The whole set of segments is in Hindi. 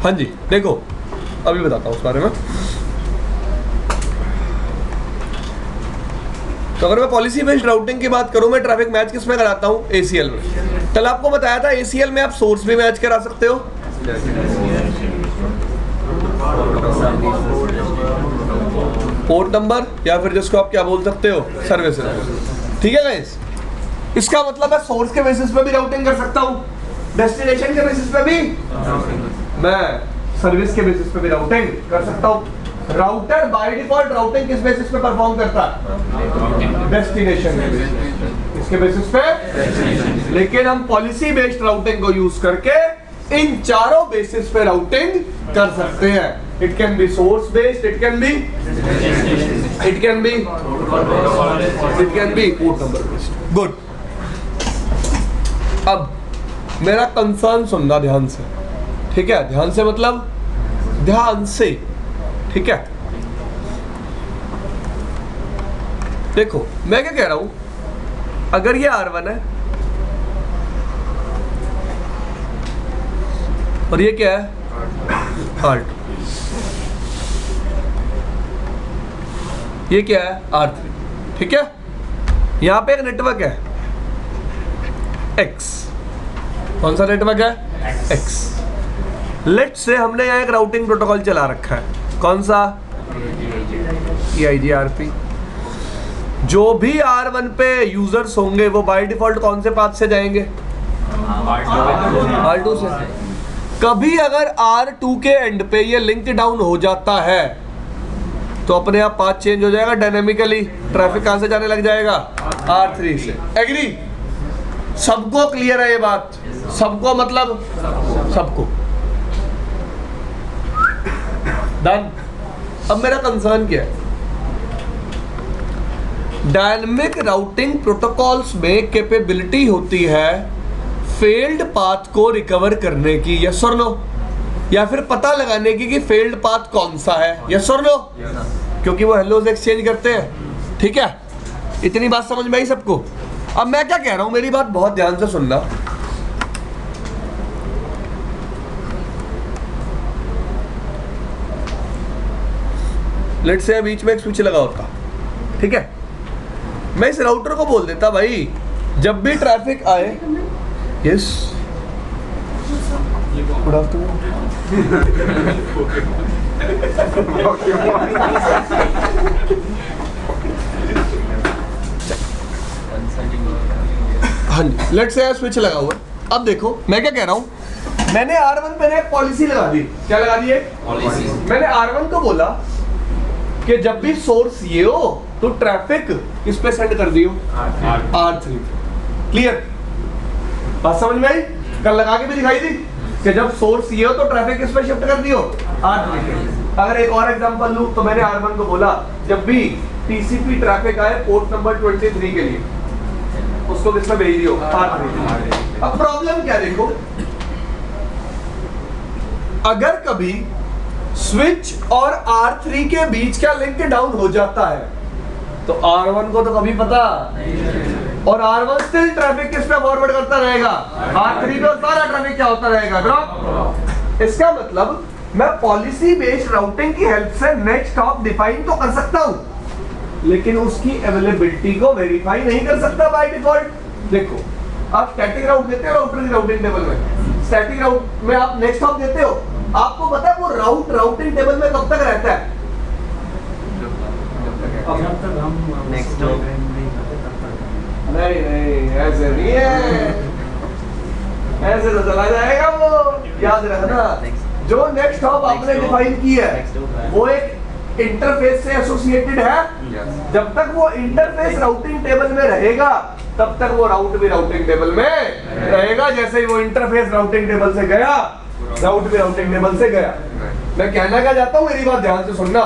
हाँ जी, देखो अभी बताता हूँ उस बारे में। तो अगर मैं पॉलिसी बेस्ड राउटिंग की बात करूं, मैं ट्रैफिक मैच किस में कराता हूं? ACL में। कल आपको बताया था ACL में आप सोर्स भी मैच करा सकते हो, पोर्ट नंबर, या फिर जिसको आप क्या बोल सकते हो, सर्विस। ठीक है गाइस, इसका मतलब मैं सोर्स के बेसिस पे भी राउटिंग कर सकता हूं, डेस्टिनेशन के बेसिस पे भी, मैं सर्विस के बेसिस पे भी राउटिंग कर सकता हूं। राउटर बाय डिफॉल्ट राउटिंग किस बेसिस पे परफॉर्म करता है? डेस्टिनेशन के बेसिस, इसके बेसिस पे। लेकिन हम पॉलिसी बेस्ड राउटिंग को यूज करके इन चारों बेसिस पे राउटिंग कर सकते हैं। It can be source based, it can be port number based. Good. अब मेरा कंसर्न सुनना ध्यान से, ठीक है? ध्यान से मतलब ध्यान से, ठीक है? देखो मैं क्या कह रहा हूं, अगर ये R1 है और ये क्या है? R2। ये क्या है? R3। ठीक है? यहां पे एक नेटवर्क है X। कौन सा नेटवर्क है? X। लेट्स से हमने यहाँ एक राउटिंग प्रोटोकॉल चला रखा है, कौन सा? EIGRP। जो भी R1 पे यूजर्स होंगे वो बाय डिफॉल्ट कौन से पाथ से जाएंगे? R2 से। कभी अगर R2 के एंड पे ये लिंक डाउन हो जाता है तो अपने आप पाथ चेंज हो जाएगा डायनेमिकली, ट्रैफिक कहां से जाने लग जाएगा? R3 से। एग्री? सबको क्लियर है ये बात? सबको मतलब सबको डन। अब मेरा कंसर्न क्या है? डायनेमिक राउटिंग प्रोटोकॉल्स में कैपेबिलिटी होती है फेल्ड पाथ को रिकवर करने की, यस और नो? या फिर पता लगाने की कि फेल्ड पाथ कौन सा है, यस और नो? क्योंकि वो हेलोज एक्सचेंज करते हैं। ठीक है, इतनी बात समझ में आई सबको? अब मैं क्या कह रहा हूं, मेरी बात बहुत ध्यान से सुनना। लेट्स से बीच में एक स्विच लगा होता, ठीक है? मैं इस राउटर को बोल देता, भाई जब भी ट्रैफिक आए, यस गुड आफ्टरनून, हाँ जी, लेट्स से स्विच लगा हुआ। अब देखो मैं क्या कह रहा हूं, मैंने R1 पे एक पॉलिसी लगा दी। क्या लगा दी? पॉलिसी। मैंने R1 को बोला कि जब भी सोर्स ये हो तो ट्रैफिक किस पे सेंड कर दियो? R3। क्लियर? बात समझ में आई? कल लगा के भी दिखाई दी कि जब सोर्स ये हो तो ट्रैफिक किस पे शिफ्ट कर दियो? R3। अगर एक और एग्जांपल लूं तो मैंने R1 को बोला जब भी TCP ट्रैफिक आए पोर्ट नंबर 23 के लिए, उसको किस पे भेज दियो? R3। अब प्रॉब्लम क्या देखो, अगर कभी स्विच और R3 के बीच का लिंक डाउन हो जाता है तो R1 को तो कभी पता, और R1 स्टिल ट्रैफिक किस पे फॉरवर्ड करता रहेगा? R3 पे, और सारा ट्रैफिक क्या होता रहेगा? ड्रॉप। इसका मतलब मैं पॉलिसी बेस्ड राउटिंग की हेल्प से नेक्स्ट हॉप डिफाइन तो कर सकता हूं, लेकिन उसकी अवेलेबिलिटी को वेरीफाई नहीं कर सकता बाय डिफॉल्ट। देखो आप स्टैटिक राउट देते हो राउटर की राउटिंग टेबल में, स्टैटिक राउट में आप नेक्स्ट हॉप देते हो, आपको पता है वो राउटिंग टेबल में कब तक रहता है? नेक्स्ट नहीं, ऐसे नहीं है, ऐसे तो चला जाएगा वो। याद रखना, जो नेक्स्ट हॉप आपने डिफाइन की है वो एक इंटरफेस से एसोसिएटेड है। जब तक वो इंटरफेस राउटिंग टेबल में रहेगा तब तक वो राउट भी राउटिंग टेबल में रहेगा। जैसे ही वो इंटरफेस राउटिंग टेबल से गया, राउट भी राउटिंग टेबल से गया। मैं कहना क्या चाहता हूँ, मेरी बात ध्यान से सुनना।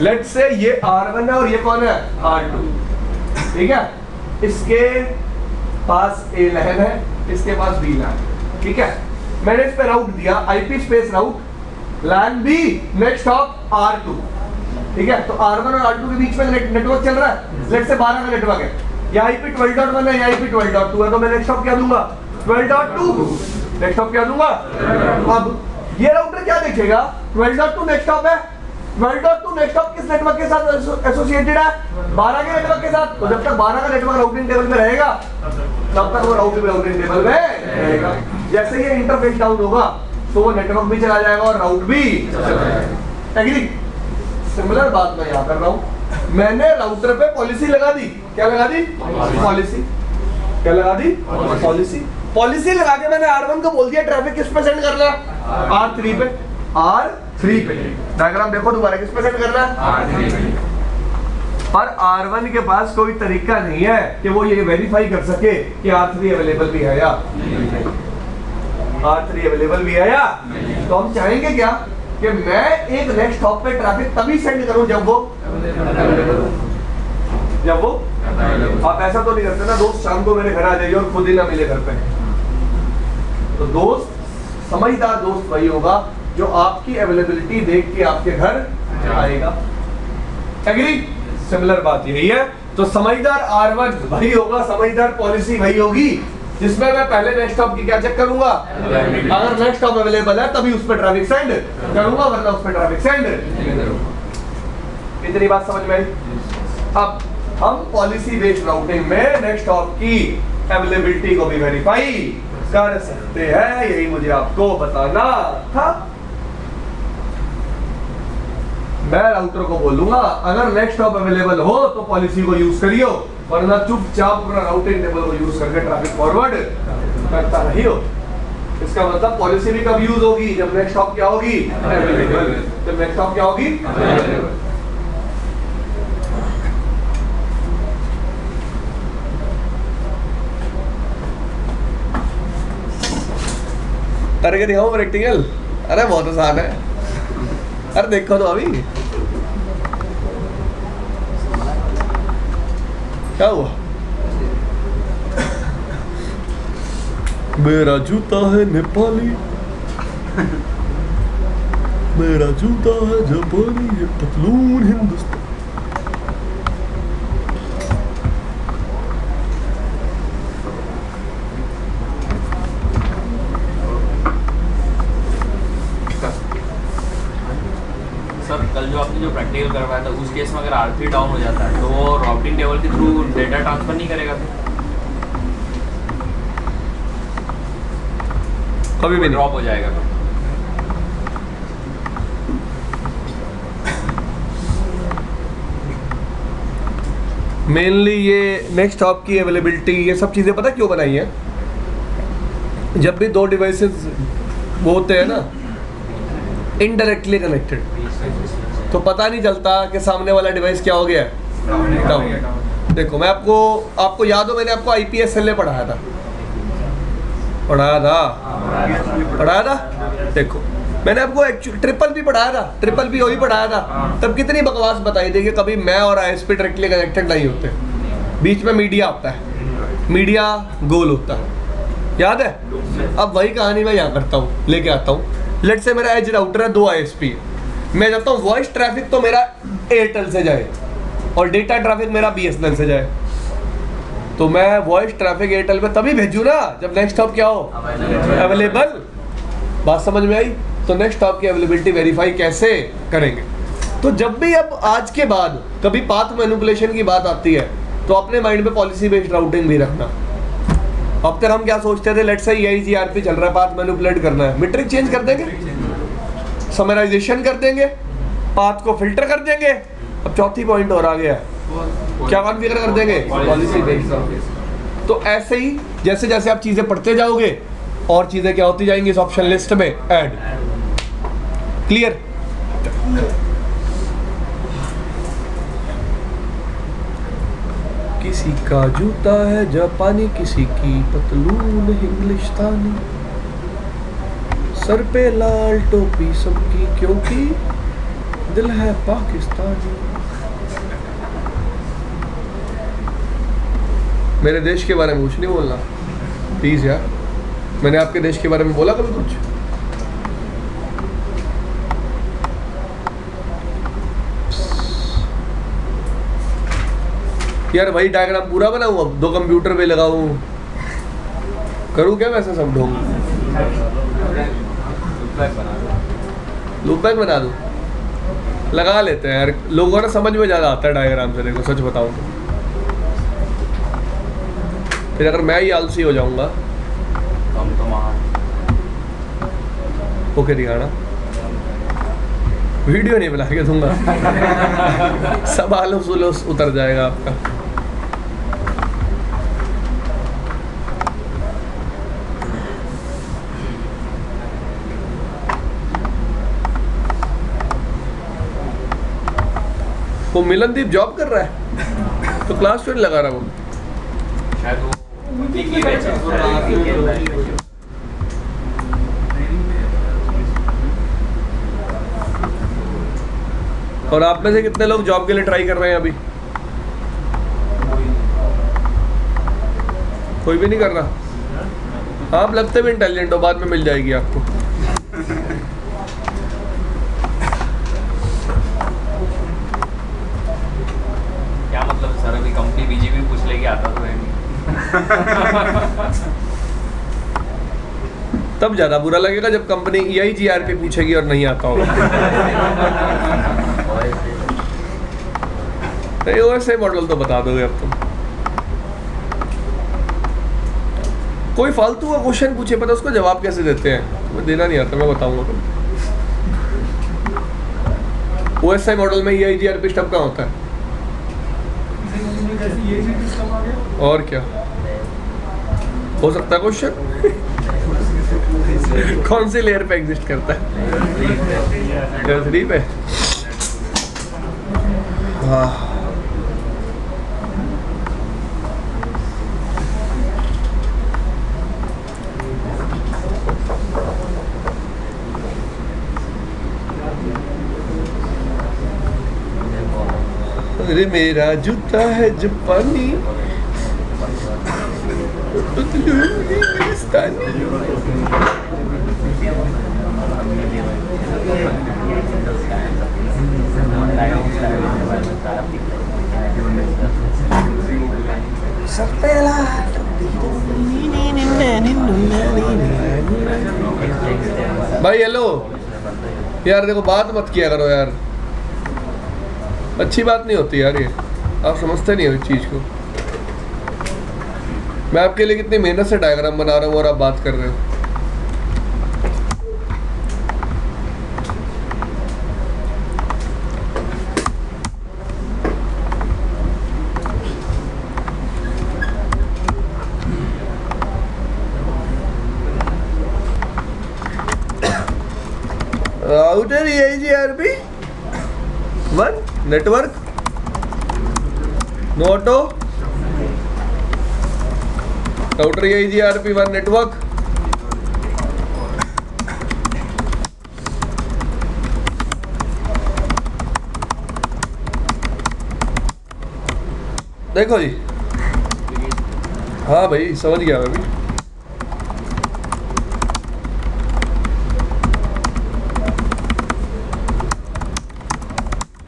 लेट्स से ये R1 है और ये कौन है? R2। ठीक है, इसके पास A LAN है, इसके पास B LAN है। ठीक है, मैंने इस पे राउट दिया IP स्पेस राउट LAN B next hop R2। ठीक है, तो R1 और R2 के बीच में नेटवर्क चल रहा है। लेट्स से 12 का नेटवर्क है, या IP 12.1 है या IP 12.2 है, तो मैं नेक्स्ट हॉप क्या दूंगा? 12.2। नेक्स्ट स्टॉप क्या दूंगा। अब ये राउटर क्या देखेगा, 12.2 नेक्स्ट स्टॉप है। 12.2 नेक्स्ट स्टॉप किस नेटवर्क के साथ एसोसिएटेड है, 12 के नेटवर्क के साथ। तो जब तक 12 का नेटवर्क राउटिंग टेबल में रहेगा तब तक वो राउटिंग टेबल में रहेगा। जैसे ये इंटरफेस डाउन होगा तो वो नेटवर्क भी चला जाएगा और राउट भी चला जाएगा। एग्री। सिमिलर बात मैं यहाँ कर रहा हूँ। मैंने राउटर पे पॉलिसी लगा दी, क्या लगा दी, पॉलिसी। क्या लगा दी, पॉलिसी। पॉलिसी लगा के मैंने R1 को बोल दिया ट्रैफिक किस पे सेंड करना है, R3 पे। R3 पे डायग्राम देखो दोबारा, किस पे सेंड करना है, R3 पे। और R1 के पास कोई तरीका नहीं है कि वो ये वेरीफाई कर सके कि R3 अवेलेबल भी है या R3 अवेलेबल भी है या। तो हम चाहेंगे क्या कि मैं एक नेक्स्ट स्टॉप पे ट्रैफिक तभी सेंड करूं जब वो अवेलेबल हो। जब वो आप ऐसा तो नहीं करते ना, दोस्त शाम को मेरे घर आ जाइए और खुद ही ना मिले घर पे। तो दोस्त, समझदार दोस्त वही होगा जो आपकी अवेलेबिलिटी देख के आपके घर आएगा। एग्री। सिमिलर बात यही है। तो समझदार R1 वही होगा, समझदार पॉलिसी वही होगी जिसमें मैं पहले नेक्स्ट स्टॉप की क्या चेक करूंगा, अगर नेक्स्ट स्टॉप अवेलेबल है तभी उस पर ट्रैफिक सेंड करूंगा, वरना उस पर ट्रैफिक सेंड। इतनी बात समझ में आई। अब हम पॉलिसी बेस्ड राउटिंग में नेक्स्ट स्टॉप की अवेलेबिलिटी को भी वेरीफाई कर सकते हैं, यही मुझे आपको बताना था। मैं राउटर को बोलूंगा अगर नेक्स्ट स्टॉप अवेलेबल हो तो पॉलिसी को यूज करियो, वरना चुपचाप अपना राउटिंग टेबल को यूज करके ट्रैफिक फॉरवर्ड करता रहियो। इसका मतलब पॉलिसी भी कब यूज होगी, जब नेक्स्ट स्टॉप क्या होगी, अवेलेबल। जब नेक्स्ट स्टॉप क्या होगी, अवेलेबल। करके दिखाऊं प्रैक्टिकल? अरे बहुत आसान है। अरे देखो तो अभी क्या हुआ। मेरा जूता है नेपाली, मेरा जूता है जापानी, ये पतलून हिंदुस्तान। कल जो आपने जो प्रैक्टिकल करवाया था उस केस में अगर R3 डाउन हो जाता है तो वो राउटिंग टेबल के थ्रू डेटा ट्रांसफर नहीं करेगा, कभी भी ड्रॉप हो जाएगा। मेनली ये नेक्स्ट स्टॉप की अवेलेबिलिटी, ये सब चीज़ें पता क्यों बनाई है। जब भी दो डिवाइसेस वो होते हैं ना इनडायरेक्टली कनेक्टेड, तो पता नहीं चलता कि सामने वाला डिवाइस क्या हो गया है, डाउन। देखो मैं आपको याद हो, मैंने आपको IPSLA पढ़ाया था। देखो मैंने आपको ट्रिपल भी पढ़ाया था, ट्रिपल भी वही पढ़ाया था। तब कितनी बकवास बताई थी कि कभी मैं और ISP डायरेक्टली कनेक्टेड नहीं होते, बीच में मीडिया आता है, मीडिया गोल होता है, याद है। अब वही कहानी मैं यहाँ करता हूँ, लेके आता हूँ। लेट से मेरा एज राउटर है, 2 ISP है। मैं चाहता हूँ वॉइस ट्रैफिक तो मेरा एयरटेल से जाए और डेटा ट्रैफिक मेरा BSNL से जाए। तो मैं वॉइस ट्रैफिक एयरटेल पे तभी भेजूँ ना जब नेक्स्ट स्टॉप क्या हो, अवेलेबल। बात समझ में आई। तो नेक्स्ट स्टॉप की अवेलेबिलिटी वेरीफाई कैसे करेंगे। तो जब भी अब आज के बाद कभी पाथ मैनिपुलेशन की बात आती है तो अपने माइंड में पॉलिसी बेस्ड राउटिंग भी रखना। अब तक हम क्या सोचते थे, लेट्स से EIGRP चल रहा है, पाथ मैनिपुलेट करना है, मीट्रिक चेंज कर देंगे, समराइजेशन कर देंगे, पाथ को फिल्टर कर देंगे। अब चौथी पॉइंट और आ गया, क्या कॉन्फ़िगर कर देंगे, पॉलिसी बेस्ड। तो ऐसे ही जैसे जैसे आप चीजें पढ़ते जाओगे और चीजें क्या होती जाएंगी इस ऑप्शन लिस्ट में ऐड। क्लियर। किसी का जूता है जापानी, किसी की पतलून इंग्लिस्तानी, सर पे लाल टोपी सबकी क्योंकि दिल है पाकिस्तानी। मेरे देश के बारे में कुछ नहीं बोलना प्लीज यार। मैंने आपके देश के बारे में बोला कभी कुछ? यार वही डायग्राम पूरा बनाऊं, अब 2 कंप्यूटर पे लगाऊं, करूं क्या वैसे सब ढोंग। लूप बैक बना दूँ? लगा लेते हैं यार, लोगों को ना समझ में ज़्यादा आता है डायग्राम से, देखो सच बताऊँ तो। फिर अगर मैं ही आलसी हो जाऊँगा हम तो महान। ओके दिखाना, वीडियो नहीं बना के दूंगा। सब आलस उलस उतर जाएगा आपका। वो मिलनदीप जॉब कर रहा है तो क्लास क्यों नहीं लगा रहा वो? शायद वो वीकली बैच है। और आप में से कितने लोग जॉब के लिए ट्राई कर रहे हैं अभी? कोई भी नहीं कर रहा? आप लगते भी इंटेलिजेंट हो, बाद में मिल जाएगी आपको। क्या मतलब सर, अभी कंपनी बीजीपी पूछ लेगी, आता तो है नहीं। तब ज्यादा बुरा लगेगा जब कंपनी EIGRP पूछेगी और नहीं आता होगा। नहीं, OSI मॉडल तो बता दोगे अब तुम। कोई फालतू का क्वेश्चन पूछे, पता उसको जवाब कैसे देते हैं? मैं देना नहीं आता, मैं बताऊंगा तुम। OSI मॉडल में EIGRP स्टब कहाँ होता है? और क्या हो सकता है क्वेश्चन? कौन सी लेयर पे एग्जिस्ट करता है? लेयर 3 पे। हाँ, अरे मेरा जूता है जापानी, भाई हेलो यार, देखो बात मत किया करो यार, अच्छी बात नहीं होती यार ये, आप समझते नहीं हो इस चीज़ को। मैं आपके लिए कितनी मेहनत से डायग्राम बना रहा हूँ और आप बात कर रहे हो। Router EIGRP 1 network Noto router EIGRP 1 network. देखो जी, हाँ भाई समझ गया मैं भी।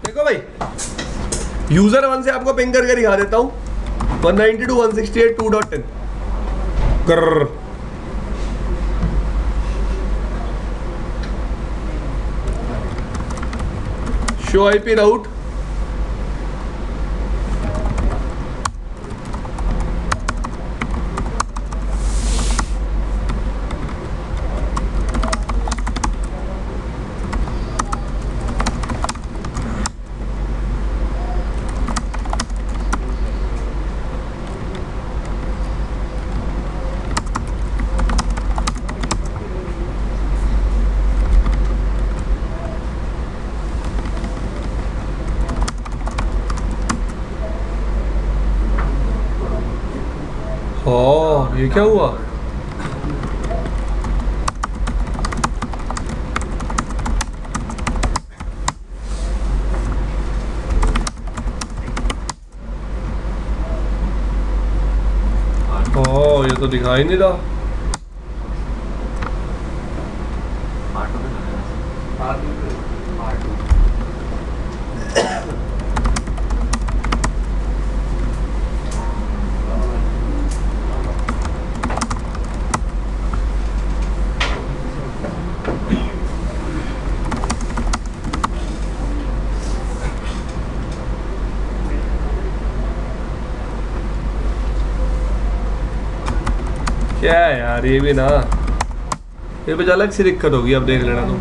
देखो भाई, यूजर 1 से आपको पिंग करके दिखा देता हूँ 192.168.2.10 कर। शो IP राउट, ओह ये क्या हुआ? ओह ये तो दिखाई नहीं रहा। क्या है यार ये भी ना, ये कुछ अलग सी दिक्कत होगी, अब देख लेना तुम।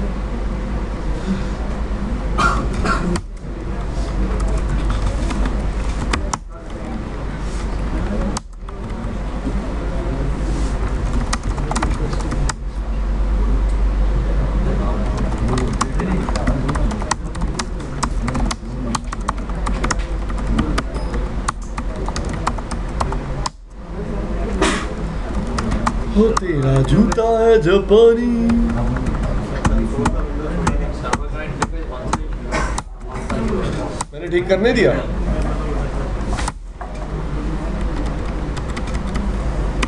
हो तेरा जूता है जापानी। मैंने ठीक करने दिया।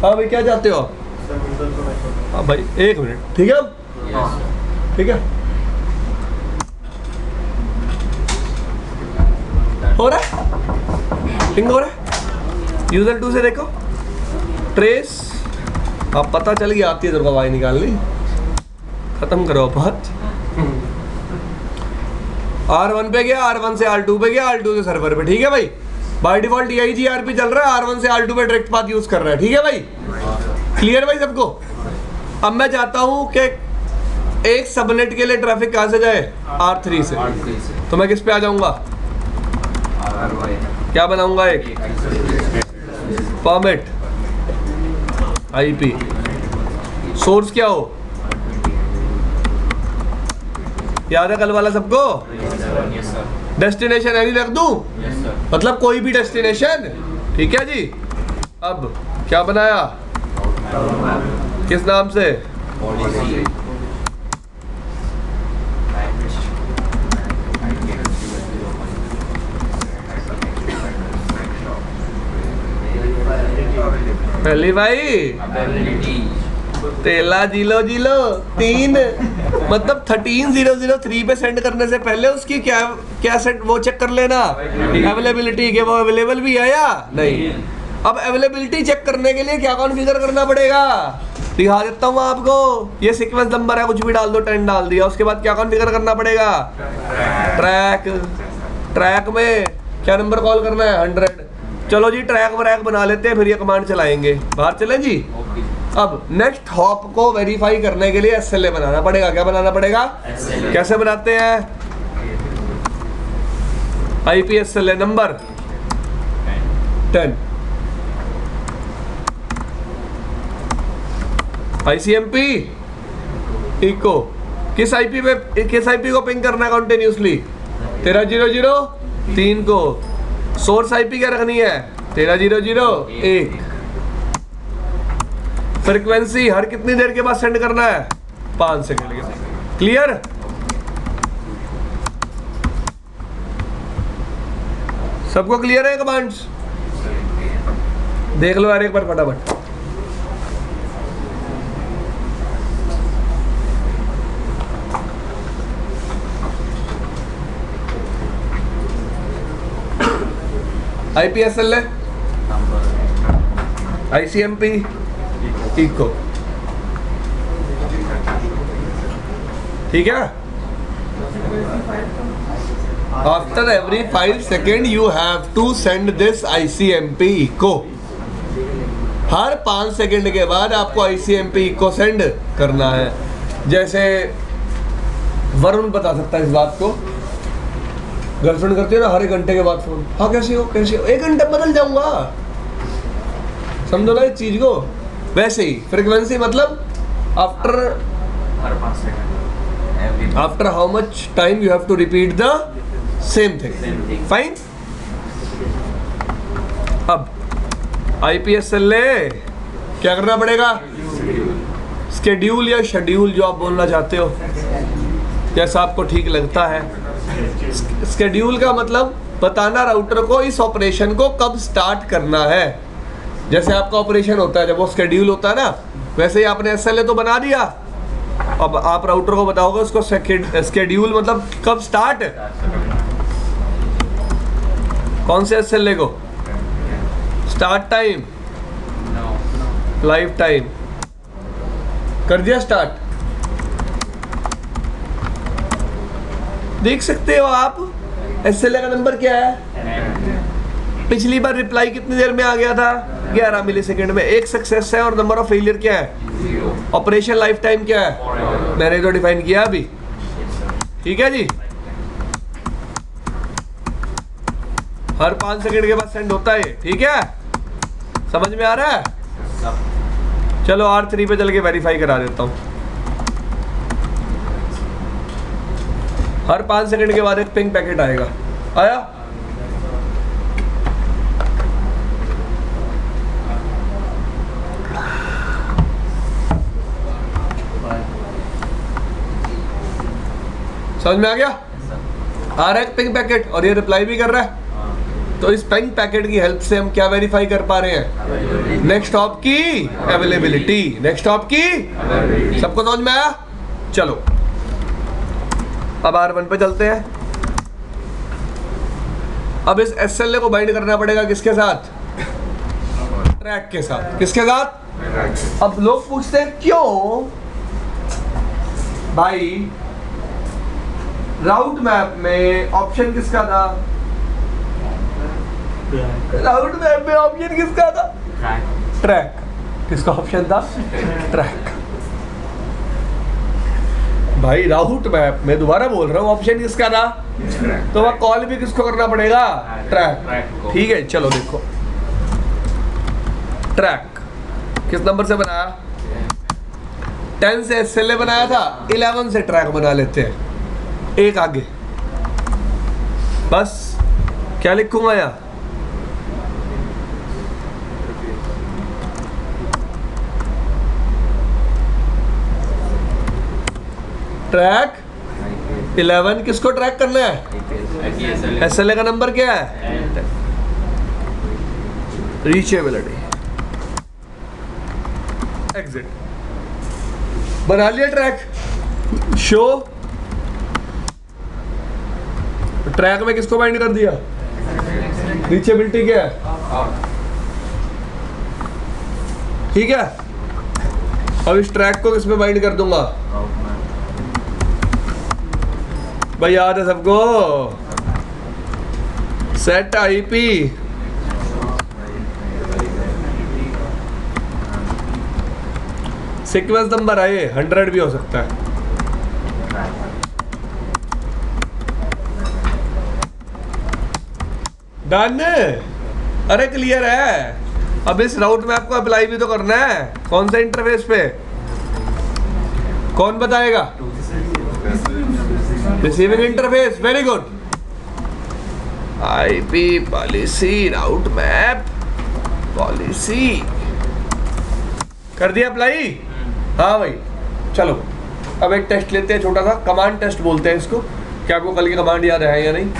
हाँ भाई क्या चाहते हो? हाँ भाई 1 मिनट, ठीक है अब? ठीक है, हो रहा है, पिंग हो रहा है। यूजर 2 से देखो, ट्रेस, अब पता चल गया आती है तेरे को आवाज निकालनी। खत्म करो बात। R1 पे गया, R1 से R2 पे गया, R2 से सर्वर पे, ठीक है भाई। बाय डिफॉल्ट EIGRP चल रहा है, R1 से R2 पे डायरेक्ट पाथ यूज कर रहा है, ठीक है भाई। क्लियर भाई सबको? अब मैं चाहता हूँ कि एक सबनेट के लिए ट्रैफिक कहाँ से जाए? R3 से। तो मैं किस पे आ जाऊंगा? क्या बनाऊंगा? एक परमिट IP, सोर्स क्या हो? याद है कल वाला सबको? डेस्टिनेशन एनी रख दूं? मतलब कोई भी डेस्टिनेशन, ठीक है जी। अब क्या बनाया, किस नाम से? पहली भाई तेला जीलो 3, मतलब 13003 पे सेंड करने से पहले उसकी क्या सेट वो चेक कर लेना, अवेलेबिलिटी के, वो अवेलेबल भी है या नहीं। अब अवेलेबिलिटी चेक करने के लिए क्या कॉन्फ़िगर करना पड़ेगा, दिखा देता हूँ आपको। ये सीक्वेंस नंबर है, कुछ भी डाल दो, 10 डाल दिया। उसके बाद क्या कॉन्फ़िगर करना पड़ेगा? ट्रैक में क्या नंबर कॉल करना है? 100। चलो जी ट्रैक वरैक बना लेते हैं, फिर ये कमांड चलाएंगे। बाहर चलें जी। अब नेक्स्ट हॉप को वेरीफाई करने के लिए SLA बनाना पड़ेगा। क्या बनाना पड़ेगा? कैसे बनाते हैं? IP SLA number 10, ICMP echo, किस IP को पिंग करना है कंटिन्यूसली? 1300 को। सोर्स IP क्या रखनी है? 1300 फ्रीक्वेंसी हर कितनी देर के बाद सेंड करना है? 5 सेकंड के बाद। क्लियर? सबको क्लियर है कमांड्स? देख लो यार एक बार फटाफट। IP SLA, ICMP इको, ठीक है। After every 5 second you have to send this ICMP echo. हर 5 सेकेंड के बाद आपको ICMP इको सेंड करना है। जैसे वरुण बता सकता है इस बात को, गर्लफ्रेंड करती है ना हर 1 घंटे के बाद फोन, हाँ कैसे हो 1 घंटे बदल जाऊंगा, समझो ना इस चीज को। वैसे ही फ्रीक्वेंसी मतलब after how much time you have to repeat the same thing. Fine. अब IP SLA क्या करना पड़ेगा? स्केड्यूल या शेड्यूल जो आप बोलना चाहते हो, जैसा आपको ठीक लगता है। स्केड्यूल का मतलब बताना राउटर को इस ऑपरेशन को कब स्टार्ट करना है। जैसे आपका ऑपरेशन होता है जब वो स्केड्यूल होता है ना, वैसे ही आपने SLA तो बना दिया। अब आप राउटर को बताओगे उसको स्केड्यूल मतलब कब स्टार्ट, कौन से SLA को? Start time, life time. कर दिया स्टार्ट। देख सकते हो आप SLA का नंबर क्या है? पिछली बार रिप्लाई कितनी देर में आ गया था? 11 मिली सेकेंड में। एक सक्सेस है और नंबर ऑफ फेलियर क्या है? ऑपरेशन लाइफ टाइम क्या है? मैंने तो डिफाइन किया अभी। ठीक है जी, हर 5 सेकंड के बाद सेंड होता है। ठीक है, समझ में आ रहा है? चलो R3 पे चल के वेरीफाई करा देता हूँ। हर 5 सेकंड के बाद एक पिंग पैकेट आएगा। आया? समझ में आ गया? आ रहा है पिंग पैकेट और ये रिप्लाई भी कर रहा है। तो इस पिंग पैकेट की हेल्प से हम क्या वेरीफाई कर पा रहे हैं? नेक्स्ट स्टॉप की अवेलेबिलिटी। नेक्स्ट स्टॉप की, सबको समझ में आया? चलो अब R1 पे चलते हैं। अब इस SLA को बाइंड करना पड़ेगा किसके साथ? ट्रैक के साथ। किसके साथ? अब लोग पूछते हैं क्यों भाई राउट मैप में ऑप्शन किसका था? राउट मैप में ऑप्शन किसका था? ट्रैक। किसका ऑप्शन था? ट्रैक। भाई राउट मैप में दोबारा बोल रहा हूँ ऑप्शन किसका था? तो वह कॉल भी किसको करना पड़ेगा? ट्रैक। ठीक है, चलो देखो ट्रैक किस नंबर से बनाया? 10 से SLA बनाया था, 11 से ट्रैक बना लेते हैं। एक आगे बस क्या लिखूंगा यहाँ? ट्रैक 11 किसको ट्रैक करना है? SLA का नंबर क्या है? रीचेबिलिटी। एग्जिट। बना लिया ट्रैक। शो ट्रैक में किसको बाइंड कर दिया? रीचेबिलिटी क्या है? ठीक है, अब इस ट्रैक को किस में बाइंड कर दूंगा? भाई याद है सबको? सेट IP सीक्वेंस नंबर आए 100 भी हो सकता है। डन। अरे क्लियर है। अब इस राउट मैप को अप्लाई भी तो करना है। कौन सा इंटरफेस पे? कौन बताएगा? Receiving interface. Very good. IP policy राउट मैप पॉलिसी कर दिया अप्लाई। हाँ भाई चलो अब एक टेस्ट लेते हैं, छोटा सा कमांड टेस्ट बोलते हैं इसको। क्या आपको कल की कमांड याद है या नहीं?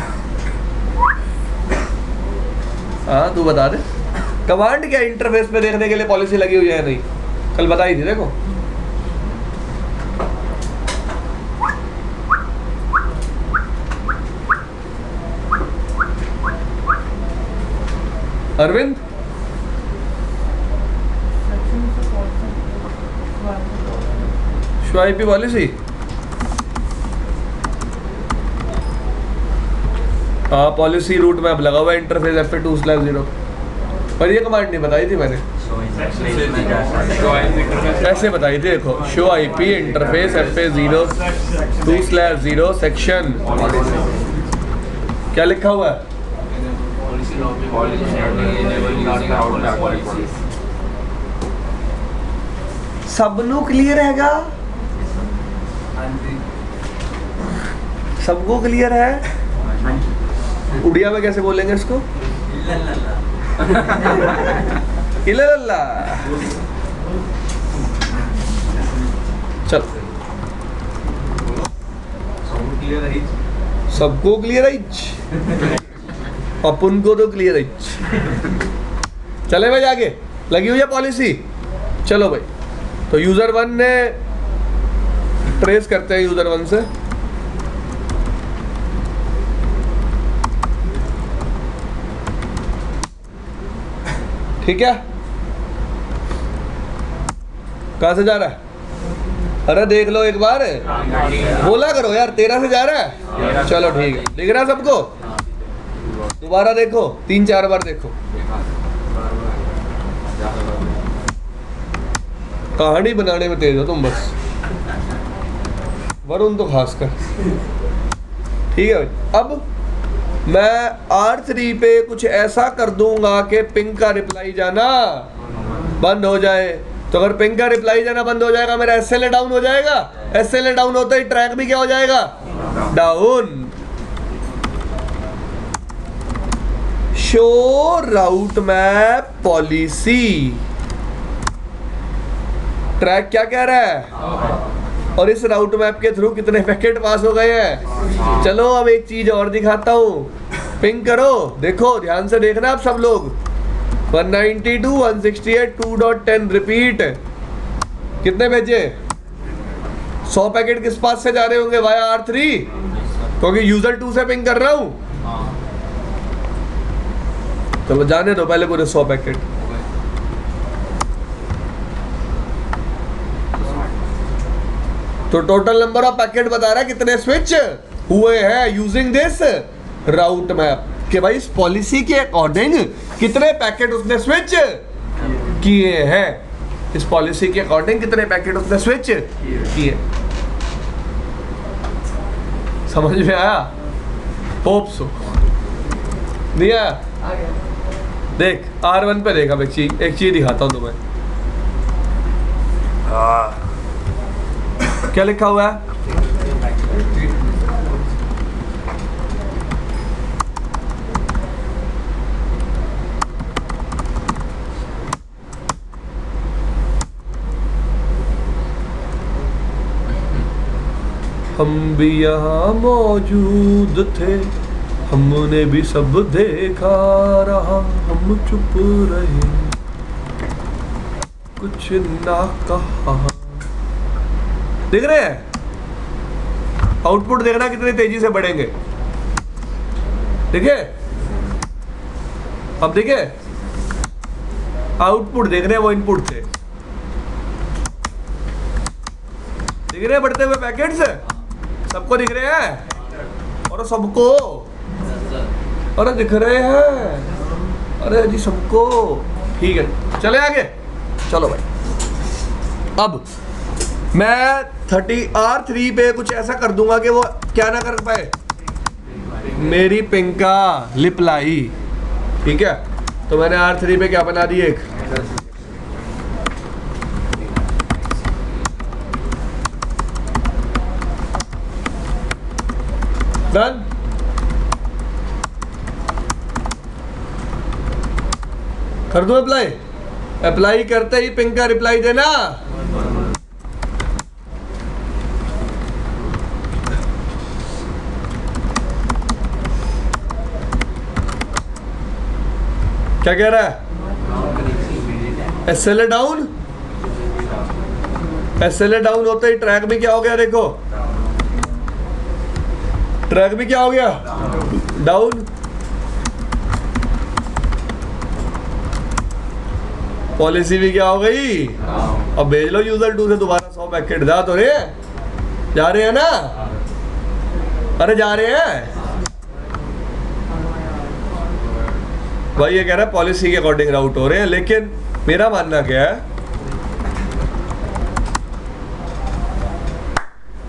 हाँ तू बता दे। कमांड क्या इंटरफेस पे देखने के लिए पॉलिसी लगी हुई है या नहीं? कल बताई थी। देखो अरविंद शो IP पॉलिसी। हाँ पॉलिसी रूट मैप लगा हुआ है इंटरफेस FA2/0 पर ये कमांड नहीं बताई थी मैंने। ऐसे बताई थी देखो, show IP interface FA2/0 section. क्या लिखा हुआ है? सबनों क्लियर हैगा? सबको क्लियर है? उड़िया में कैसे बोलेंगे इसको? इल्लल्ला। चल सबको क्लियर है? अपन को तो क्लियर है। चले भाई आगे, लगी हुई है पॉलिसी। चलो भाई तो यूजर 1 ने ट्रेस करते हैं यूजर 1 से। ठीक है, कहां से जा रहा है? अरे देख लो एक बार, बोला करो यार 13 से जा रहा है। चलो ठीक है, दिख रहा है सबको? दोबारा देखो, 3-4 बार देखो। कहानी बनाने में तेज हो तुम बस, वरुण तो खासकर। ठीक है भाई, अब मैं R3 पे कुछ ऐसा कर दूंगा कि पिंग का रिप्लाई जाना बंद हो जाए। तो अगर पिंग का रिप्लाई जाना बंद हो जाएगा, मेरा SLA डाउन हो जाएगा। SLA डाउन होता ही ट्रैक भी क्या हो जाएगा? डाउन। शो राउट मैप पॉलिसी, ट्रैक क्या कह रहा है, और इस राउट मैप के थ्रू कितने पैकेट पास हो गए हैं। चलो अब एक चीज और दिखाता हूँ, पिंग करो, देखो ध्यान से देखना आप सब लोग। 192, 168, 2.10 रिपीट, कितने भेजे? 100 पैकेट किस पास से जा रहे होंगे? वाया R3, क्योंकि यूजर 2 से पिंग कर रहा हूँ। चलो जाने दो पहले पूरे 100 पैकेट। तो टोटल नंबर ऑफ पैकेट बता रहा है कितने स्विच हुए हैं यूजिंग दिस राउट मैप, कि भाई इस पॉलिसी के अकॉर्डिंग कितने पैकेट उसने स्विच किए हैं। इस पॉलिसी के अकॉर्डिंग कितने पैकेट उसने स्विच किए। समझ में आया? Hope so. नहीं आया? देख R1 पे देख, अब एक चीज दिखाता हूं तुम्हें। क्या लिखा हुआ है? हम भी यहाँ मौजूद थे, हमने भी सब देखा रहा, हम चुप रहे, कुछ ना कहा। देख रहे हैं? आउटपुट देखना कितनी तेजी से बढ़ेंगे। देखिए, अब देखिए आउटपुट देख रहे हैं वो इनपुट से। दिख रहे हैं बढ़ते हुए पैकेट्स? सबको दिख रहे हैं? और सबको, अरे दिख रहे हैं, अरे जी सबको। ठीक है, चले आगे। चलो भाई, अब मैं 30R3 पे कुछ ऐसा कर दूंगा कि वो क्या ना कर पाए, मेरी पिंग का रिप्लाई। ठीक है, तो मैंने R3 पे क्या बना दी, एक डन। कर दो अप्लाई। अप्लाई करते ही पिंग का रिप्लाई देना। क्या कह रहा है? SLA down. SLA डाउन होते ही ट्रैक भी क्या हो गया? देखो ट्रैक भी क्या हो गया? डाउन। पॉलिसी भी क्या हो गई? अब भेज लो यूजर 2 से दोबारा 100 पैकेट। जा तो रहे, जा रहे हैं ना? अरे जा रहे हैं भाई। ये कह रहा है पॉलिसी के अकॉर्डिंग राउट हो रहे हैं, लेकिन मेरा मानना क्या है,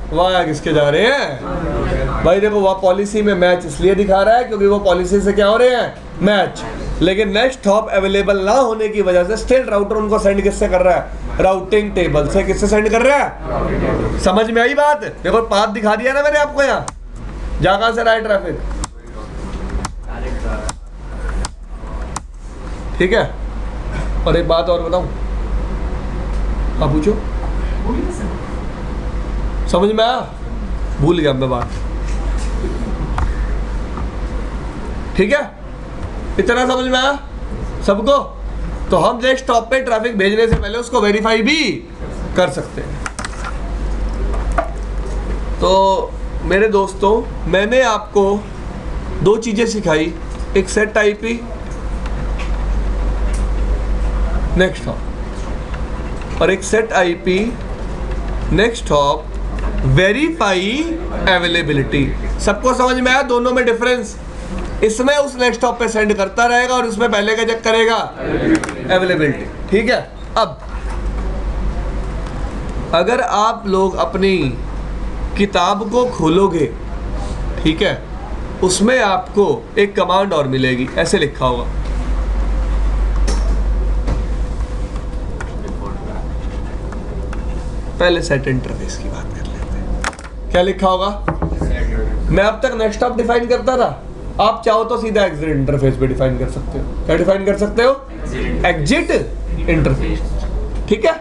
वहाँ किसके जा रहे हैं भाई? देखो वह पॉलिसी में मैच इसलिए दिखा रहा है क्योंकि वो पॉलिसी से क्या हो रहे हैं? मैच। लेकिन नेक्स्ट हॉप अवेलेबल ना होने की वजह से स्टिल राउटर उनको सेंड किससे कर रहा है? राउटिंग टेबल से। किससे सेंड कर रहा है? समझ में आई बात? देखो पाथ दिखा दिया ना मैंने आपको। यहाँ जा कहां से रहा है ट्रैफिक? ठीक है। और एक बात और बताऊं, आप पूछो। समझ में आया? भूल गया मैं बात। ठीक है, इतना समझ में आया सबको? तो हम नेक्स्ट स्टॉप पे ट्रैफिक भेजने से पहले उसको वेरीफाई भी कर सकते हैं। तो मेरे दोस्तों, मैंने आपको 2 चीजें सिखाई, एक सेट आईपी, नेक्स्ट हॉप, और एक set IP next hop verify availability. सबको समझ में आया दोनों में डिफरेंस? इसमें उस नेक्स्ट हॉप पे सेंड करता रहेगा और इसमें पहले का चेक करेगा अवेलेबिलिटी। ठीक है, अब अगर आप लोग अपनी किताब को खोलोगे, ठीक है, उसमें आपको एक कमांड और मिलेगी, ऐसे लिखा होगा, पहले सेट इंटरफेस की बात कर लेते हैं। क्या लिखा होगा? मैं अब तक नेक्स्ट हॉप डिफाइन करता था, आप चाहो तो सीधा एग्जिट इंटरफेस भी डिफाइन कर सकते हो। क्या डिफाइन कर सकते हो? Exit interface. ठीक है,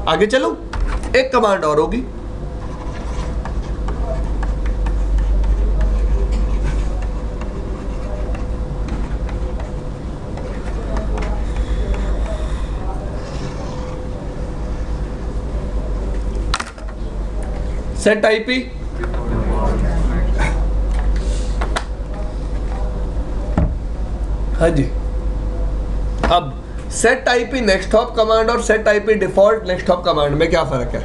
आगे चलो, एक कमांड और होगी, सेट आईपी। हाँ जी, अब set IP next hop command और set IP default next hop command में क्या फर्क है?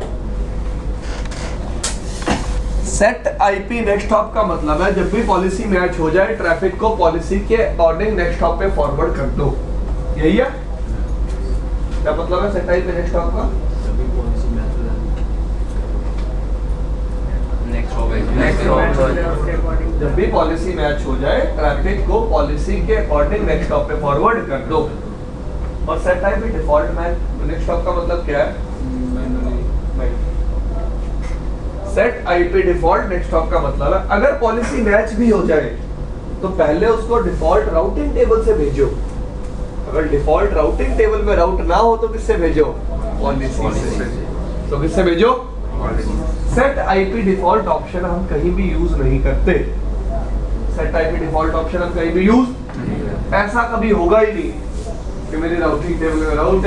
सेट आईपी नेक्स्ट हॉप का मतलब है जब भी पॉलिसी मैच हो जाए, ट्रैफिक को पॉलिसी के अकॉर्डिंग नेक्स्ट हॉप पे फॉरवर्ड कर दो। यही है क्या मतलब है सेट आईपी नेक्स्ट हॉप का? जब भी पॉलिसी मैच हो जाए, ट्रैफिक को पॉलिसी के अकॉर्डिंग नेक्स्ट हॉप पे फॉरवर्ड कर दो। और set IP default match next hop का मतलब क्या है? Set IP default next hop का मतलब है अगर पॉलिसी मैच भी हो जाए तो पहले उसको डिफॉल्ट राउटिंग टेबल से भेजो। अगर डिफॉल्ट राउटिंग टेबल में राउट ना हो तो किससे भेजो? पॉलिसी से। तो किससे भेजो? सेट आईपी डिफॉल्ट ऑप्शन हम कहीं भी यूज नहीं करते। सेट आईपी डिफॉल्ट ऑप्शन हम कहीं भी यूज, ऐसा कभी होगा ही नहीं कि मेरी राउटिंग टेबल में राउट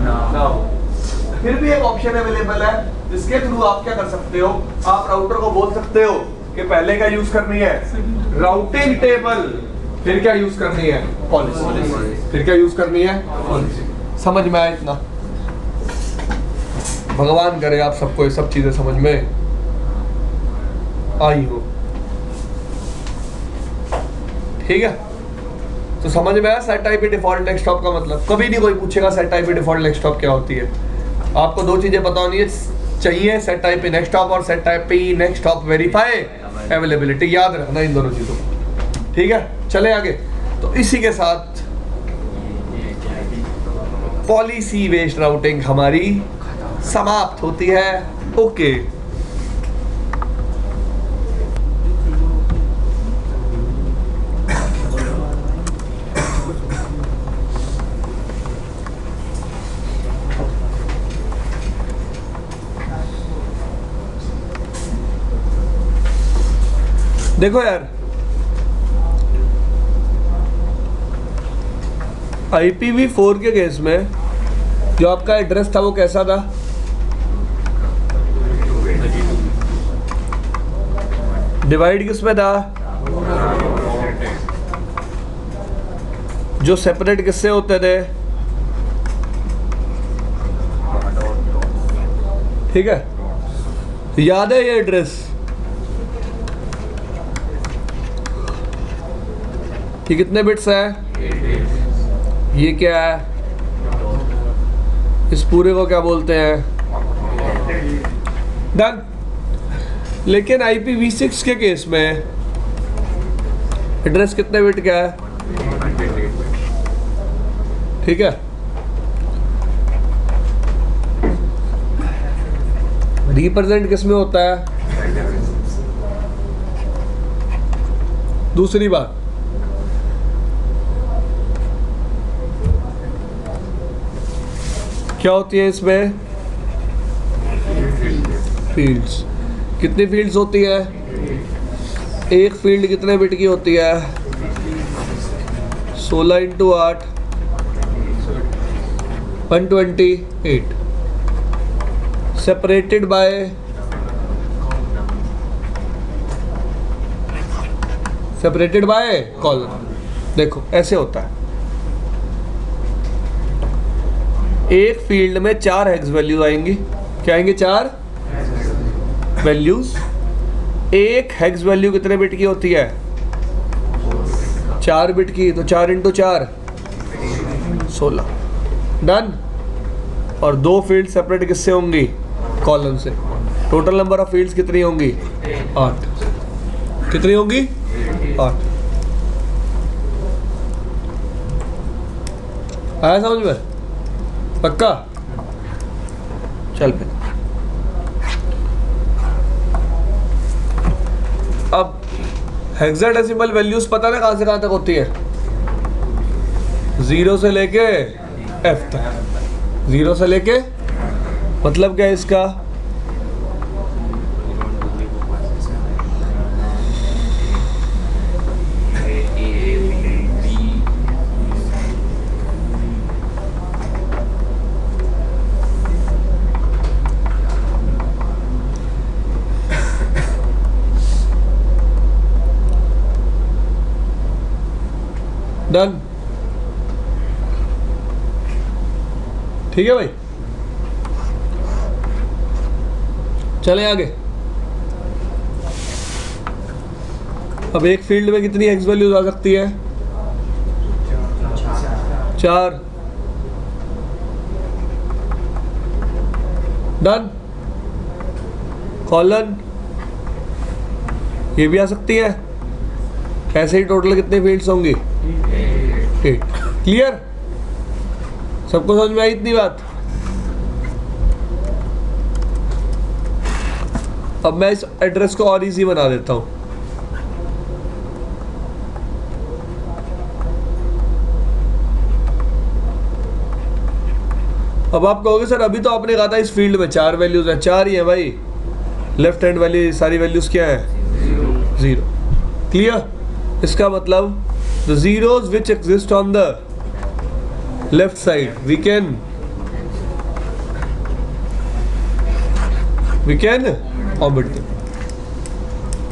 ना हो। फिर भी एक ऑप्शन अवेलेबल है जिसके थ्रू आप क्या कर सकते हो, आप राउटर को बोल सकते हो कि पहले क्या यूज करनी है? Routing table. फिर क्या यूज करनी है? पॉलिसी। फिर क्या यूज करनी है? पॉलिसी। समझ में आया इतना? भगवान करे आप सबको ये सब चीजें समझ में आई हो। ठीक है, तो समझ में आया set IP default next hop का मतलब? कभी नहीं कोई पूछेगा set IP default next hop क्या होती है। आपको दो चीजें पता होनी चाहिए, सेट आईपी नेक्स्ट हॉप और set IP next hop verify availability. याद रखना इन दोनों चीजों को। ठीक है, चले आगे। तो इसी के साथ पॉलिसी बेस्ड राउटिंग हमारी समाप्त होती है। ओके, देखो यार, IPv4 के केस में जो आपका एड्रेस था वो कैसा था? डिवाइड किस में था? जो सेपरेट किससे होते थे? ठीक है, याद है ये एड्रेस? ये कितने बिट्स है? ये क्या है? इस पूरे को क्या बोलते हैं? डन। लेकिन IPv6 के केस में एड्रेस कितने बिट का है? ठीक है, रिप्रेजेंट किस में होता है? दूसरी बात, क्या होती है इसमें? फील्ड्स। कितनी फील्ड्स होती है? एक फील्ड कितने बिट की होती है? 16 × 8 128। Separated by column. देखो ऐसे होता है, एक फील्ड में 4 हेक्स वैल्यूज आएंगी। क्या आएंगे? 4 वैल्यूज। एक हेक्स वैल्यू कितने बिट की होती है? 4 बिट की, तो 4 इंटू 4 16। डन। और 2 फील्ड सेपरेट किससे होंगी? कॉलम से। टोटल नंबर ऑफ फील्ड्स कितनी होंगी? 8। कितनी होंगी? 8। आया समझ में? पक्का? चल फिर। अब हेक्साडेसिमल वैल्यूज पता ना कहां से कहां तक होती है? 0 से लेके F तक। 0 से लेके, मतलब क्या है इसका? डन। ठीक है भाई, चले आगे। अब एक फील्ड में कितनी एक्स वैल्यूज आ सकती है? 4। डन। कॉलन ये भी आ सकती है। ऐसे ही टोटल कितनी फील्ड्स होंगी? 8। क्लियर? सबको समझ में आई इतनी बात? अब मैं इस एड्रेस को और इजी बना देता हूं। अब आप कहोगे सर अभी तो आपने कहा था इस फील्ड में 4 वैल्यूज है। 4 ही है भाई। लेफ्ट हैंड वाली सारी वैल्यूज क्या है? 0। क्लियर? इसका मतलब the zeros which exist on the left side we can omit them।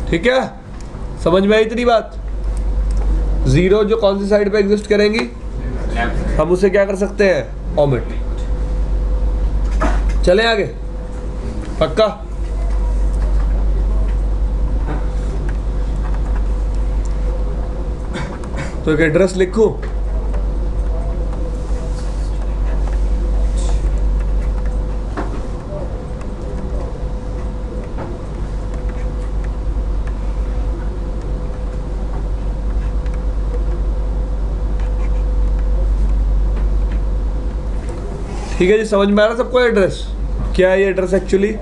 ठीक है? समझ में आई इतनी बात? 0 जो कौन सी साइड पे एग्जिस्ट करेंगी, हम उसे क्या कर सकते हैं? omit। चले आगे। पक्का? तो एक एड्रेस लिखूं। ठीक है जी, समझ में आ रहा सबको एड्रेस? क्या है ये एड्रेस एक्चुअली?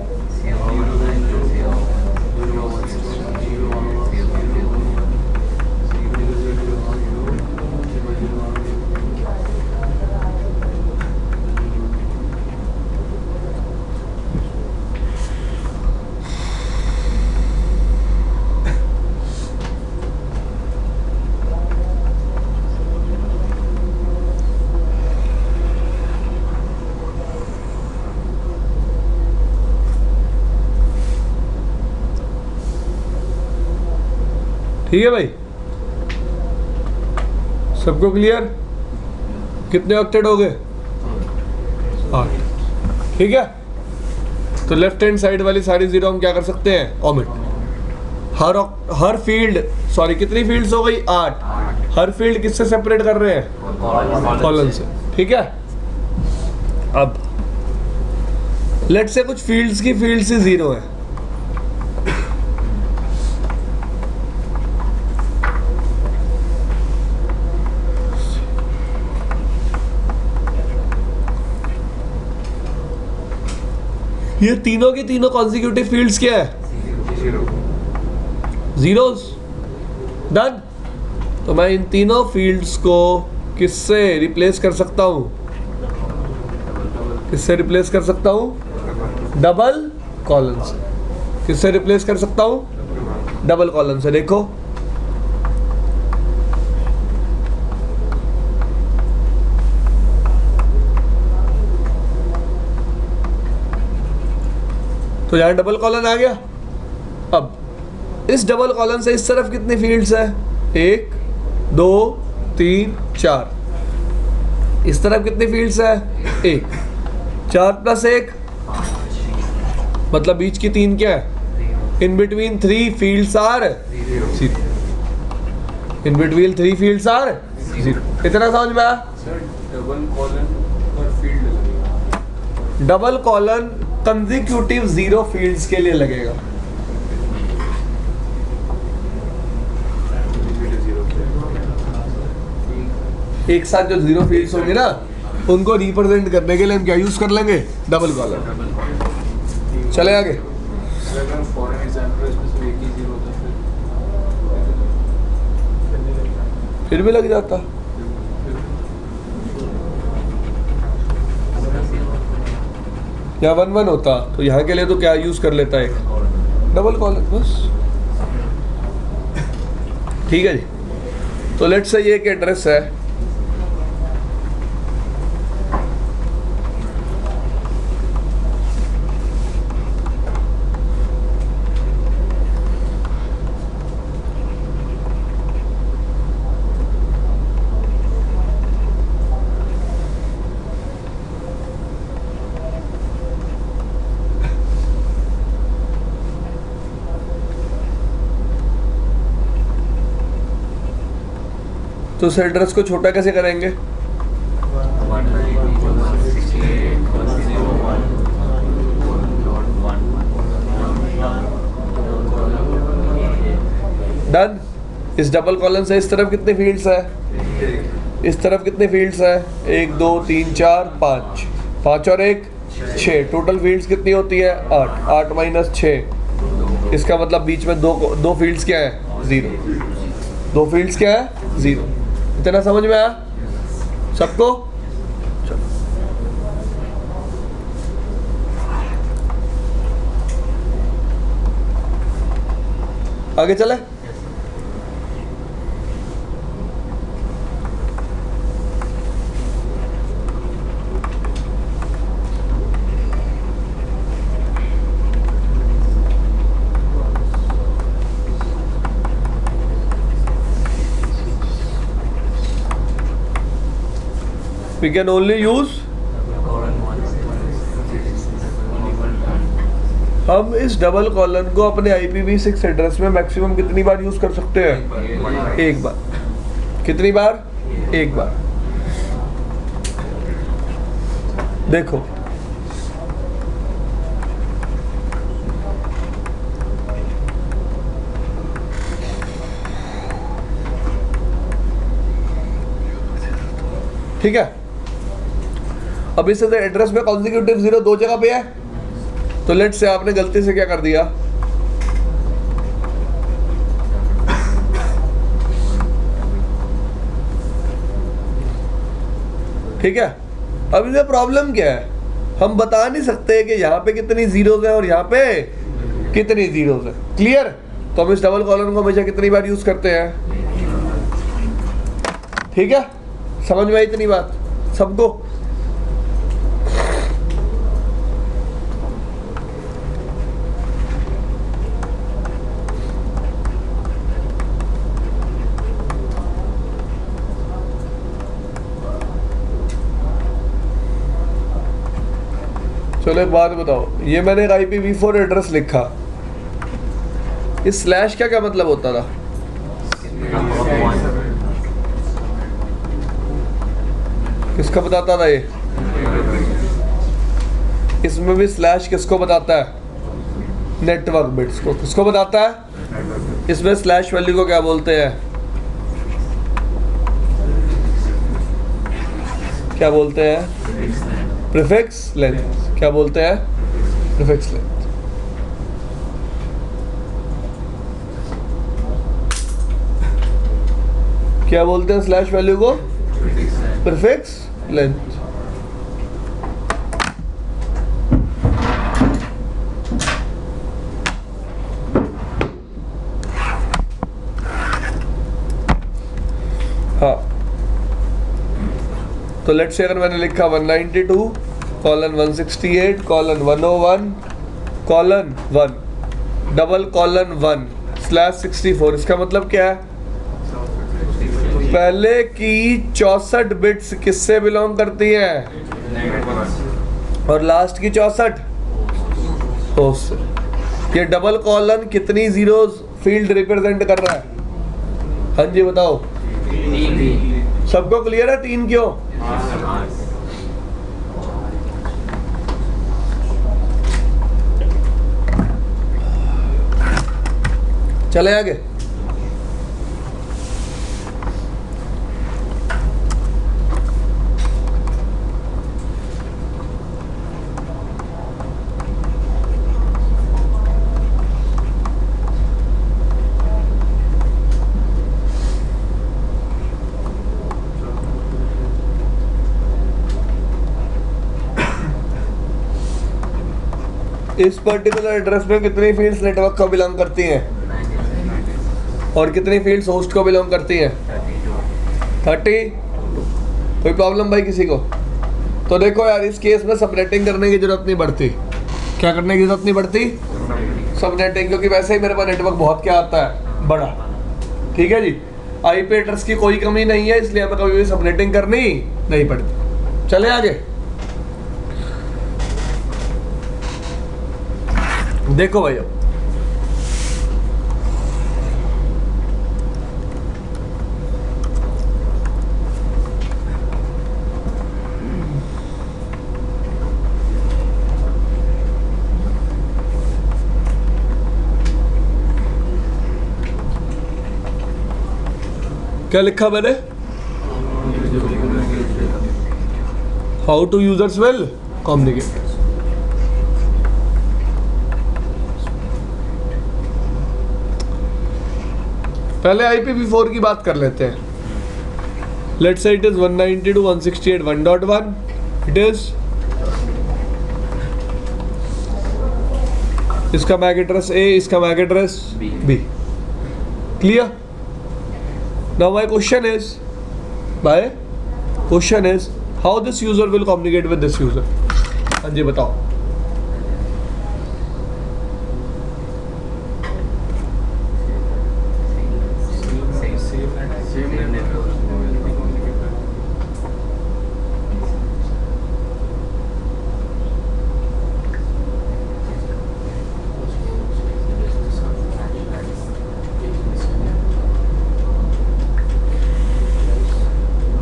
ठीक है भाई, सबको क्लियर? कितने ऑक्टेट हो गए? 8। ठीक है, तो लेफ्ट हैंड साइड वाली सारी 0 हम क्या कर सकते हैं? ओमिट। हर फील्ड, सॉरी कितनी फील्ड्स हो गई? 8। हर फील्ड किससे सेपरेट कर रहे हैं? कॉलन से। ठीक है, अब लेट्स से कुछ फील्ड्स की फील्ड से 0 है। ये तीनों की तीनों कॉन्सिक्यूटिव फील्ड्स क्या है? जीरोस। डन। तो मैं इन तीनों फील्ड्स को किससे रिप्लेस कर सकता हूं? किससे रिप्लेस कर सकता हूं? डबल कॉलन से। किससे रिप्लेस कर सकता हूं? डबल कॉलन से। देखो तो यहाँ डबल कॉलन आ गया। अब इस डबल कॉलन से इस तरफ कितनी फील्ड्स है? 1 2 3 4। इस तरफ कितनी फील्ड्स है? 1। 4 + 1 मतलब बीच की 3 क्या है? In between 3 fields are 0। In between 3 fields are 0। इतना समझ में आया? सर डबल कॉलन पर फील्ड लगेगा। डबल कॉलन कंसेक्यूटिव 0 फील्ड्स के लिए लगेगा। एक साथ जो 0 फील्ड्स होंगे ना, उनको रिप्रेजेंट करने के लिए हम क्या यूज कर लेंगे? Double colon. चले आगे। अगर फॉर एन एग्जांपल इसमें सिर्फ एक ही जीरो होता है फिर भी लग जाता। या 1 1 होता तो यहाँ के लिए तो क्या यूज कर लेता एक डबल कॉलन बस। ठीक है जी। तो लेट्स से ये एक एड्रेस है, तो उस एड्रेस को छोटा कैसे करेंगे? डन। इस डबल कॉलन से इस तरफ कितने फील्ड्स है? इस तरफ कितने फील्ड्स है? 1 2 3 4 5, 5 और 1 6। टोटल फील्ड्स कितनी होती है? 8। 8 माइनस 6, इसका मतलब बीच में दो फील्ड्स क्या है? 0। 2 फील्ड्स क्या है? 0। इतना समझ में आया सबको? चलो आगे चले। We can only use, हम इस डबल कॉलन को अपने IPv6 एड्रेस में मैक्सिमम कितनी बार यूज कर सकते हैं? एक बार। कितनी बार? एक बार। देखो ठीक है। अब इस एड्रेस में कॉन्जिक्यूटिव 0 दो जगह पे है, तो लेट से आपने गलती से क्या कर दिया? ठीक है। अब इसमें प्रॉब्लम क्या है? हम बता नहीं सकते कि यहाँ पे कितनी जीरोज है और यहाँ पे कितनी जीरोज है। क्लियर? तो हम इस डबल कॉलन को हमेशा कितनी बार यूज करते हैं? ठीक है, समझ में आई इतनी बात सबको? चलो एक बात बताओ, ये मैंने एक IPv4 एड्रेस लिखा, इस स्लैश का क्या मतलब होता था? किसको बताता था ये? इसमें भी स्लैश किसको बताता है? नेटवर्क बिट्स को। किसको बताता है? इसमें स्लैश वैल्यू को क्या बोलते हैं? क्या बोलते हैं? Prefix length. क्या बोलते हैं? Prefix length. क्या बोलते हैं स्लैश वैल्यू को? Prefix length. हाँ, तो लेट्स से अगर मैंने लिखा 192:168:101:1 डबल कॉलन 1/64, इसका मतलब क्या है? पहले की 64 बिट्स किससे बिलोंग करती हैं? और लास्ट की 64 होस्ट से। ये डबल कॉलन कितनी जीरोस फील्ड रिप्रेजेंट कर रहा है? हाँ जी बताओ, 3 सबको क्लियर है? 3 क्यों? चले आगे। इस पर्टिकुलर एड्रेस में कितनी फील्ड्स नेटवर्क को बिलोंग करती हैं और कितनी फील्ड्स होस्ट को बिलोंग करती हैं? 30। कोई प्रॉब्लम भाई किसी को? तो देखो यार, इस केस में सबनेटिंग करने की जरूरत नहीं पड़ती। क्या करने की जरूरत नहीं पड़ती? सबनेटिंग, क्योंकि वैसे ही मेरे पास नेटवर्क बहुत क्या आता है, बड़ा। ठीक है जी, आईपी एड्रेस की कोई कमी नहीं है, इसलिए हमें कभी भी सबनेटिंग करनी नहीं पड़ती। चले आगे। देखो भाई, अब क्या लिखा मैंने? How two users will communicate. पहले IPv4 की बात कर लेते हैं। Let's say it is 192.168.1.1। It is, इसका मैक एड्रेस A, इसका MAC address B। Clear? Now my question is how this user will communicate with this user. हाँ जी बताओ।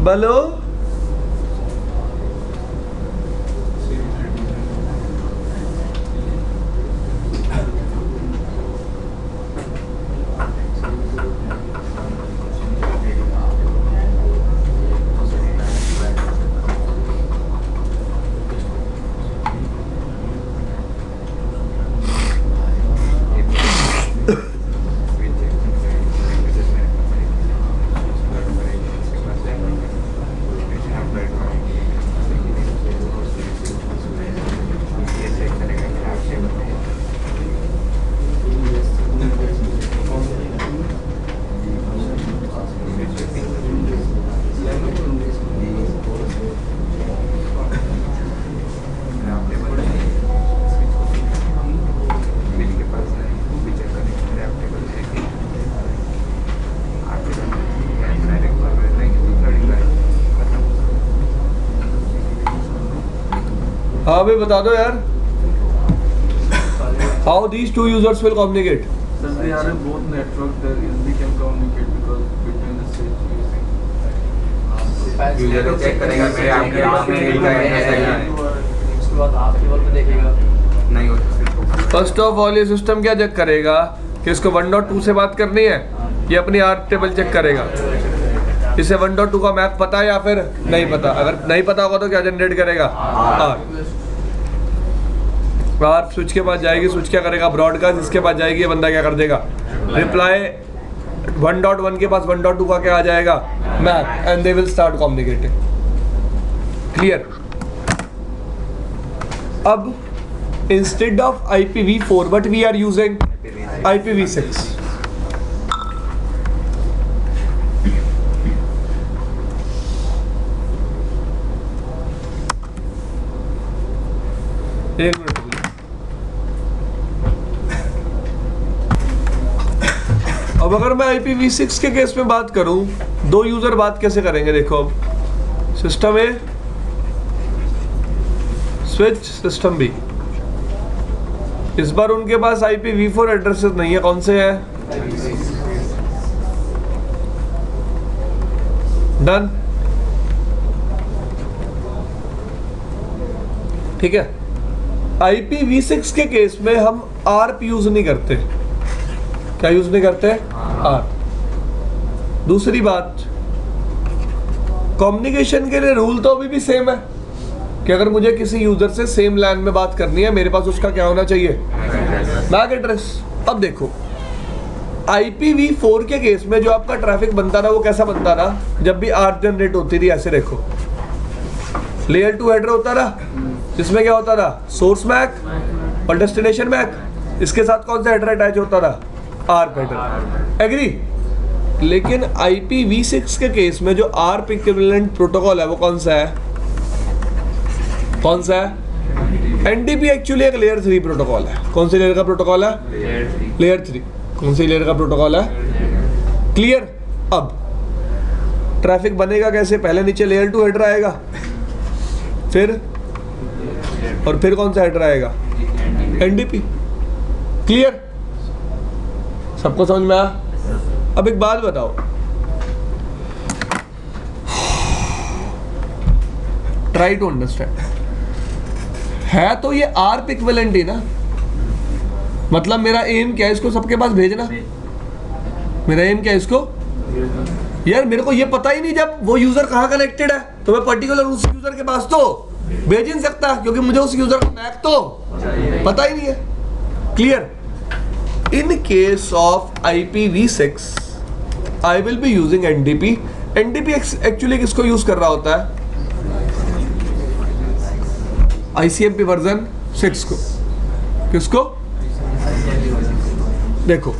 बोलो। हाँ भाई बता दो यार, how these two users will communicate. Since they are in both network, they easily can communicate because between the switch user check करेगा मेरे आपके आप में लिखा है सही है, उसके बाद आप केवल पे देखेगा। नहीं होता। फर्स्ट ऑफ ऑल ये सिस्टम क्या चेक करेगा कि इसको 1.2 से बात करनी है, ये अपनी आर्क टेबल चेक करेगा। इसे 1.2 का मैप पता है या फिर नहीं पता? अगर नहीं पता होगा तो क्या जनरेट करेगा? आर्क स्विच के पास जाएगी, स्विच क्या करेगा? ब्रॉडकास्ट। इसके पास जाएगी, ये बंदा क्या कर देगा? रिप्लाई। 1.1 के पास 1.2 का क्या आ जाएगा? Map. And they will start communicating. Clear? अब instead of IPv4 but we are using IPv6। एक मिनट। अब अगर मैं IPv6 के केस में बात करूं, दो यूजर बात कैसे करेंगे? देखो, अब सिस्टम ए स्विच, सिस्टम बी। इस बार उनके पास IPv4 एड्रेसेस नहीं है। कौन से हैं? डन, ठीक है। IPv6 के केस में हम ARP यूज नहीं करते। क्या यूज नहीं करते? ARP। दूसरी बात, कम्युनिकेशन के लिए रूल तो अभी भी सेम है कि अगर मुझे किसी यूजर से सेम लैन में बात करनी है, मेरे पास उसका क्या होना चाहिए? MAC address. अब देखो IPv4 के केस में जो आपका ट्रैफिक बनता ना, वो कैसा बनता ना, जब भी ARP जनरेट होती थी, ऐसे देखो, लेयर 2 हेडर होता ना, जिसमें क्या होता था? सोर्स मैक और डेस्टिनेशन मैक। इसके साथ कौन सा हेडर अटैच होता था? ARP header. एग्री? लेकिन IPv6 के केस में जो ARP इक्विवेलेंट प्रोटोकॉल है वो कौन सा है? कौन सा है? NDP एक्चुअली एक लेयर 3 प्रोटोकॉल है। कौन सी लेयर का प्रोटोकॉल है? लेयर 3। कौन सी लेयर का प्रोटोकॉल है? क्लियर? अब ट्रैफिक बनेगा कैसे? पहले नीचे लेयर 2 हेडर आएगा, फिर कौन सा हेडर आएगा? NDP। क्लियर? सबको समझ में आया? अब एक बात बताओ, ट्राई टू अंडरस्टैंड। है तो ये ARP इक्विवेलेंट ही ना, मतलब मेरा एम क्या है? इसको सबके पास भेजना। मेरा एम क्या है? इसको, यार मेरे को ये पता ही नहीं जब वो यूजर कहाँ कनेक्टेड है, तो मैं पर्टिकुलर उस यूजर के पास तो भेज ही नहीं सकता, क्योंकि मुझे उस यूजर का मैक तो पता ही नहीं है। Clear? In case of IPv6 I will be using NDP। NDP actually किसको यूज कर रहा होता है? ICMP वर्जन 6 को। किसको? देखो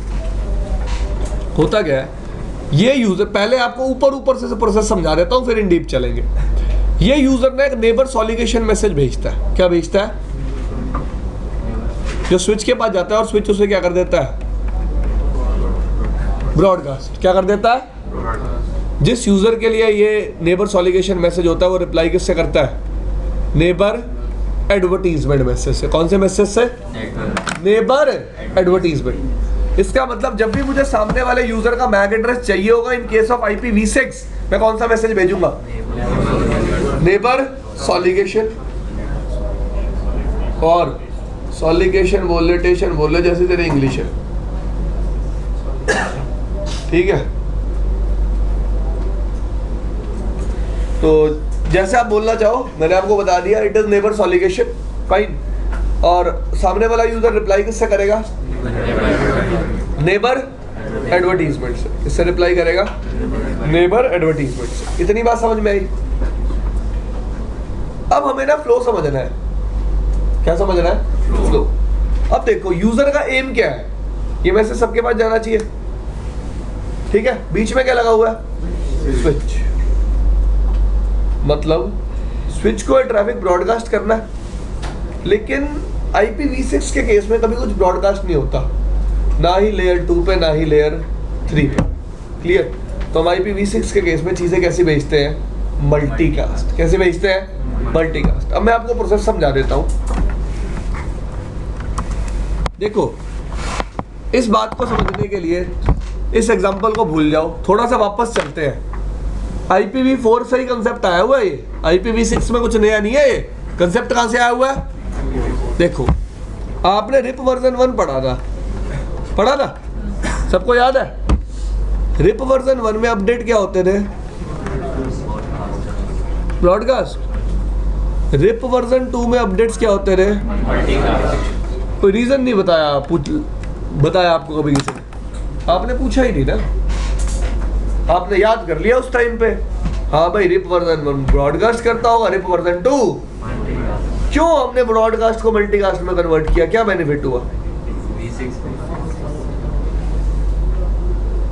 होता क्या है, ये यूजर, पहले आपको ऊपर से प्रोसेस समझा देता हूं, फिर इन डीप चलेंगे। ये यूजर ने एक नेबर सॉलिगेशन मैसेज भेजता है। क्या भेजता है? जो स्विच के पास जाता है और स्विच उसे क्या कर देता है? ब्रॉडकास्ट। क्या कर देता है? जिस यूजर के लिए ये नेबर सॉलिगेशन मैसेज होता है वो रिप्लाई किससे करता है? नेबर एडवर्टीजमेंट मैसेज से। कौन से मैसेज से? Neighbour advertisement. इसका मतलब जब भी मुझे सामने वाले यूजर का मैक एड्रेस चाहिए होगा, इन केस ऑफ IPv6, मैं कौन सा मैसेज भेजूंगा? नेबर सॉलिगेशन। और सॉलिगेशन बोल ले, टेशन बोल ले, जैसे तेरे इंग्लिश है, ठीक है। तो जैसे आप बोलना चाहो, मैंने आपको बता दिया, इट इज नेबर सॉलिगेशन, फाइन। और सामने वाला यूजर रिप्लाई किससे करेगा? नेबर एडवर्टीजमेंट से। किससे रिप्लाई करेगा? नेबर एडवर्टीजमेंट से। इतनी बात समझ में आई? अब हमें ना फ्लो समझना है। क्या समझना है? फ्लो। अब देखो यूजर का एम क्या है? ये मैसेज सबके पास जाना चाहिए, ठीक है। बीच में क्या लगा हुआ है? स्विच। मतलब स्विच को ट्रैफिक ब्रॉडकास्ट करना है, लेकिन IPv6 के केस में कभी कुछ ब्रॉडकास्ट नहीं होता, ना ही लेयर 2 पे, ना ही लेयर 3 पे। क्लियर? तो हम IPv6 के केस में चीजें कैसे भेजते हैं? मल्टीकास्ट। कैसे भेजते हैं? मल्टीकास्ट। अब मैं आपको प्रोसेस समझा देता हूं। देखो इस बात को समझने के लिए इस एग्जांपल को भूल जाओ, थोड़ा सा वापस चलते हैं। IPv4 से ही कंसेप्ट आया हुआ है ये, IPv6 में कुछ नया नहीं है। ये कंसेप्ट कहां से आया हुआ है? देखो आपने रिप वर्जन 1 पढ़ा था? सबको याद है? रिप वर्जन 1 में अपडेट क्या होते थे? ब्रॉडकास्ट। रिप वर्जन 2 में अपडेट्स क्या होते थे? कोई रीजन नहीं बताया, बताया आपको कभी किसी ने? आपने पूछा ही नहीं ना, आपने याद कर लिया उस टाइम पे। हाँ भाई रिप वर्जन 1 ब्रॉडकास्ट करता होगा, रिप वर्जन 2 क्यों हमने ब्रॉडकास्ट को मल्टीकास्ट में कन्वर्ट किया? क्या बेनिफिट हुआ?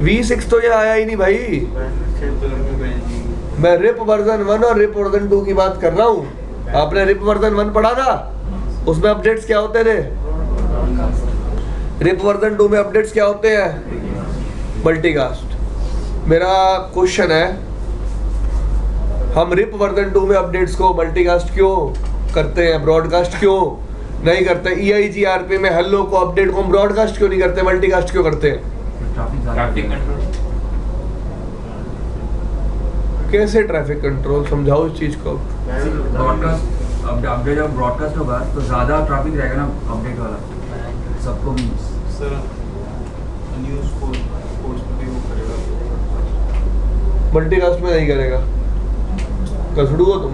V6 तो ये आया ही नहीं भाई। मैं रिप वर्जन 1 और रिप वर्जन 2 की बात कर रहा हूँ। आपने रिप वर्जन 1 पढ़ा था, उसमें अपडेट्स क्या होते थे? रिप वर्जन 2 में अपडेट्स क्या होते हैं? मल्टीकास्ट। मेरा क्वेश्चन है, हम रिप वर्जन 2 में अपडेट्स को मल्टीकास्ट क्यों करते हैं, ब्रॉडकास्ट क्यों नहीं करते? EIGRP में हेलो को अपडेट को हम ब्रॉडकास्ट क्यों नहीं करते, मल्टीकास्ट क्यों करते हैं? कैसे ट्रैफिक कंट्रोल, समझाओ इस चीज को। ब्रॉडकास्ट अपडेट जब ब्रॉडकास्ट होगा तो ज़्यादा ट्रैफिक रहेगा ना अपडेट वाला, सबको सर न्यूज़ स्पोर्ट्स में भी वो करेगा। मल्टीकास्ट में नहीं करेगा, कसड़ू हो तुम।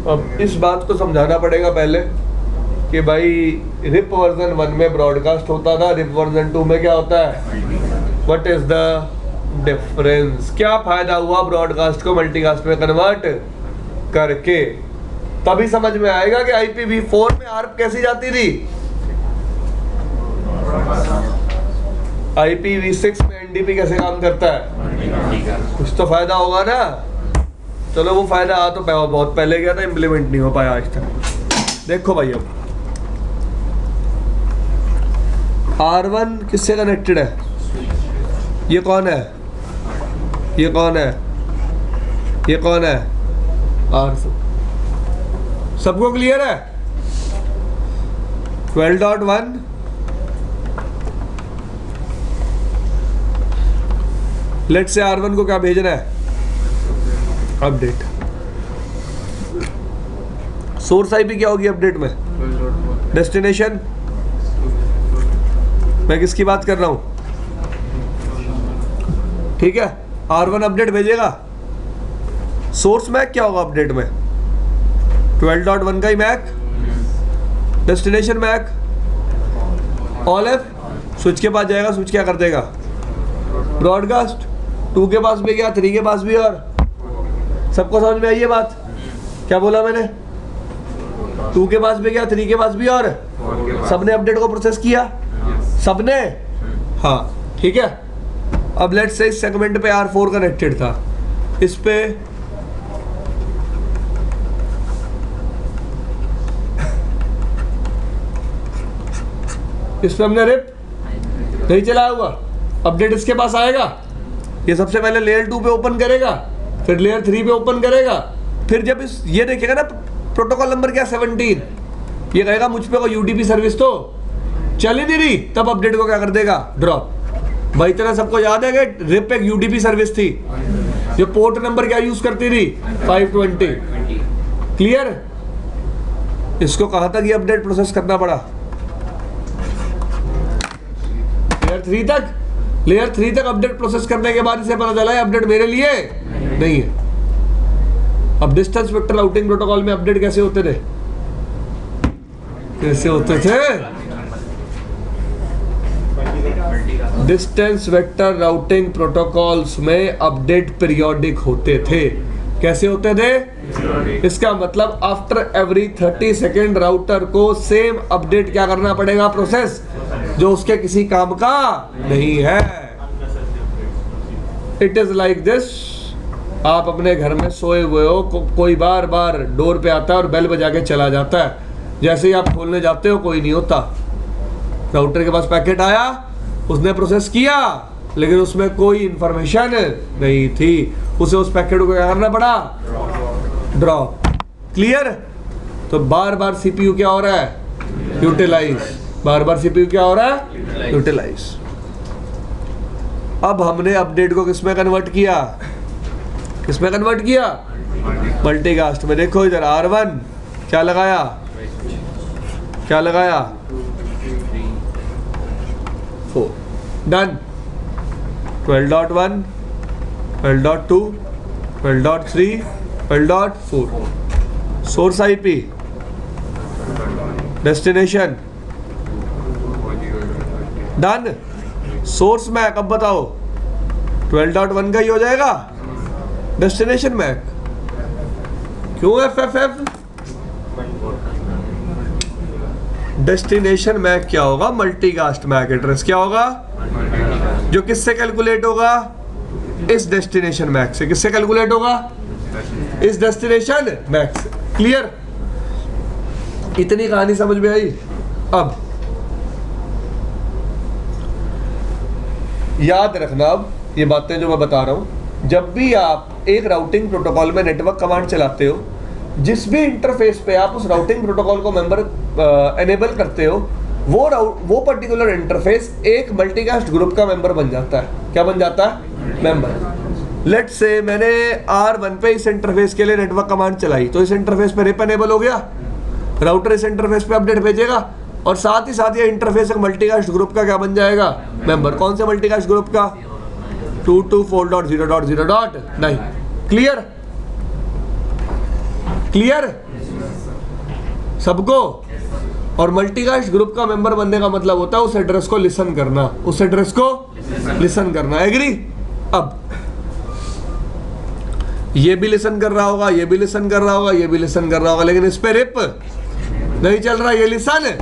अब इस बात को समझाना पड़ेगा पहले कि भाई रिप वर्जन 1 में ब्रॉडकास्ट होता था, रिप वर्जन 2 में क्या होता है, व्हाट इज द डिफरेंस, क्या फायदा हुआ ब्रॉडकास्ट को मल्टीकास्ट में कन्वर्ट करके। तभी समझ में आएगा कि IPv4 में आर्प कैसी जाती थी, IPv6 में NDP कैसे काम करता है, कुछ तो फायदा होगा ना। चलो वो फायदा आ तो बहुत पहले गया था, इम्प्लीमेंट नहीं हो पाया आज तक। देखो भाई अब R1 किससे कनेक्टेड है, ये कौन है, ये कौन है, ये कौन है, R4। सबको क्लियर है। 12.1 लेट से R1 को क्या भेजना है, अपडेट। सोर्स IP क्या होगी अपडेट में, डेस्टिनेशन। मैं किसकी बात कर रहा हूं, ठीक है। R1 अपडेट भेजेगा, सोर्स मैक क्या होगा अपडेट में, 12.1 का ही MAC, destination MAC, all F switch के पास जाएगा, स्विच क्या कर देगा, ब्रॉडकास्ट 2 के पास भी गया, 3 के पास भी। और सबको समझ में आई ये बात, क्या बोला मैंने, 2 के पास भी गया, 3 के पास भी, और सबने अपडेट को प्रोसेस किया, सबने, हाँ ठीक है। अब लेट्स से इस सेगमेंट पे R4 कनेक्टेड था, इस पे हमने रिप नहीं चलाया हुआ, अपडेट इसके पास आएगा, ये सबसे पहले लेयर 2 पे ओपन करेगा, फिर लेयर 3 पे ओपन करेगा, फिर जब इस ये देखेगा ना प्रोटोकॉल नंबर क्या 17, ये कहेगा मुझ पे कोई UDP सर्विस तो चल ही नहीं रही, तब अपडेट को क्या कर देगा, ड्रॉप। भाई इतना सबको याद है कि रिप एक UDP सर्विस थी जो पोर्ट नंबर क्या यूज करती थी, 520। क्लियर। इसको कहां तक ये अपडेट प्रोसेस करना पड़ा, लेयर 3 तक। लेयर 3 तक अपडेट प्रोसेस करने के बाद इसे पता चला है अपडेट मेरे लिए नहीं है। अब डिस्टेंस वेक्टर राउटिंग प्रोटोकॉल में अपडेट कैसे होते थे, कैसे होते थे, डिस्टेंस वेक्टर राउटिंग प्रोटोकॉल्स में अपडेट पीरियोडिक होते थे। कैसे होते थे, इसका मतलब आफ्टर एवरी 30 सेकेंड राउटर को सेम अपडेट क्या करना पड़ेगा, प्रोसेस, जो उसके किसी काम का नहीं है। इट इज लाइक दिस, आप अपने घर में सोए हुए हो, कोई बार बार डोर पे आता है और बेल बजा के चला जाता है, जैसे ही आप खोलने जाते हो कोई नहीं होता। राउटर के पास पैकेट आया, उसने प्रोसेस किया, लेकिन उसमें कोई इंफॉर्मेशन नहीं थी, उसे उस पैकेट को क्या करना पड़ा, ड्रॉप। क्लियर। तो बार बार CPU क्या हो रहा है, यूटिलाइज, बार बार CPU क्या हो रहा है, यूटिलाइज। अब हमने अपडेट को किसमें कन्वर्ट किया, किसमें कन्वर्ट किया, मल्टीकास्ट में। देखो इधर R1 क्या लगाया, क्या लगाया, 4, done. 12.1, 12.2, 12.3, 12.4, source IP, destination, done. Source MAC अब बताओ 12.1 का ही हो जाएगा, डेस्टिनेशन मैक क्यों FFF, डेस्टिनेशन मैक क्या होगा, मल्टीकास्ट मैक एड्रेस क्या होगा, जो किससे कैलकुलेट होगा, इस डेस्टिनेशन मैक से। किससे कैलकुलेट होगा, इस डेस्टिनेशन मैक से। क्लियर। इतनी कहानी समझ में आई। अब याद रखना, अब ये बातें जो मैं बता रहा हूं, जब भी आप एक राउटिंग प्रोटोकॉल में नेटवर्क कमांड चलाते हो, जिस भी इंटरफेस पे आप उस राउटिंग प्रोटोकॉल को मेंबर एनेबल करते हो, वो पर्टिकुलर इंटरफेस एक मल्टीकास्ट ग्रुप का मेंबर बन जाता है। क्या बन जाता है? मेंबर। लेट्स से मैंने R1 पे इस इंटरफेस के लिए नेटवर्क कमांड चलाई, तो इस इंटरफेस पे रिप एनेबल हो गया, राउटर इस इंटरफेस पे अपडेट भेजेगा और साथ ही साथ ये इंटरफेस एक मल्टीकास्ट ग्रुप का क्या बन जाएगा? मेंबर। कौन से मल्टीकास्ट ग्रुप का? 224.0.0.9। क्लियर? क्लियर सबको? और मल्टीकास्ट ग्रुप का मेंबर बनने का मतलब होता है उस एड्रेस को लिसन करना, उस एड्रेस को लिसन करना। एग्री? अब ये भी लिसन कर रहा होगा, ये भी लिसन कर रहा होगा, ये भी लिसन कर रहा होगा, लेकिन इस पे रिप नहीं चल रहा। ये लिसन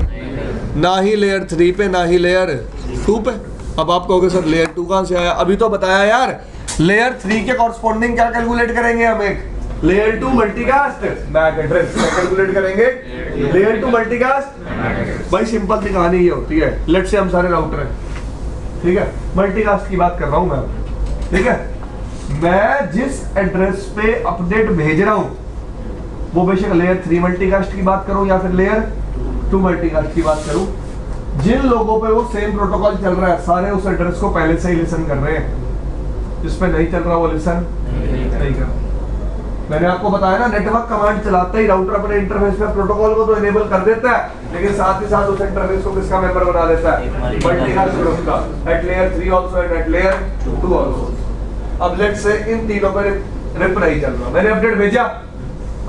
ना ही लेयर 3 पे ना ही लेयर 2 पे। अब आप कहोगे सर लेयर 2 कहां से आया? अभी तो बताया यार, लेयर 3 के कॉरस्पॉन्डिंग क्या कैलकुलेट करेंगे हम? एक layer 2 multicast MAC address calculate करेंगे। लेयर 2 मल्टीकास्ट, भाई सिंपल सी कहानी ये होती है। लेट्स से हम सारे राउटर हैं, ठीक है, मल्टीकास्ट की बात कर रहा हूं मैं, ठीक है। मैं जिस एड्रेस पे अपडेट भेज रहा हूं वो बेशक लेयर 3 मल्टीकास्ट की बात करूं या फिर लेयर 2 मल्टीकास्ट की बात करूं, जिन लोगों पे वो सेम प्रोटोकॉल चल रहा है सारे उस एड्रेस को पहले से ही लिसन कर रहे हैं। जिस पे नहीं चल रहा वो लिसन नहीं कर। मैंने आपको बताया ना, नेटवर्क कमांड चलाते ही राउटर अपने इंटरफेस पे प्रोटोकॉल को तो इनेबल कर देता है, लेकिन साथ ही साथ उस इंटरफेस को किसका मेंबर बना देता है? मल्टीकास्ट ग्रुप का, at layer 3 also and at layer 2 also. अब लेट्स से इन तीनों पे रिप नहीं चल रहा, मैंने अपडेट भेजा,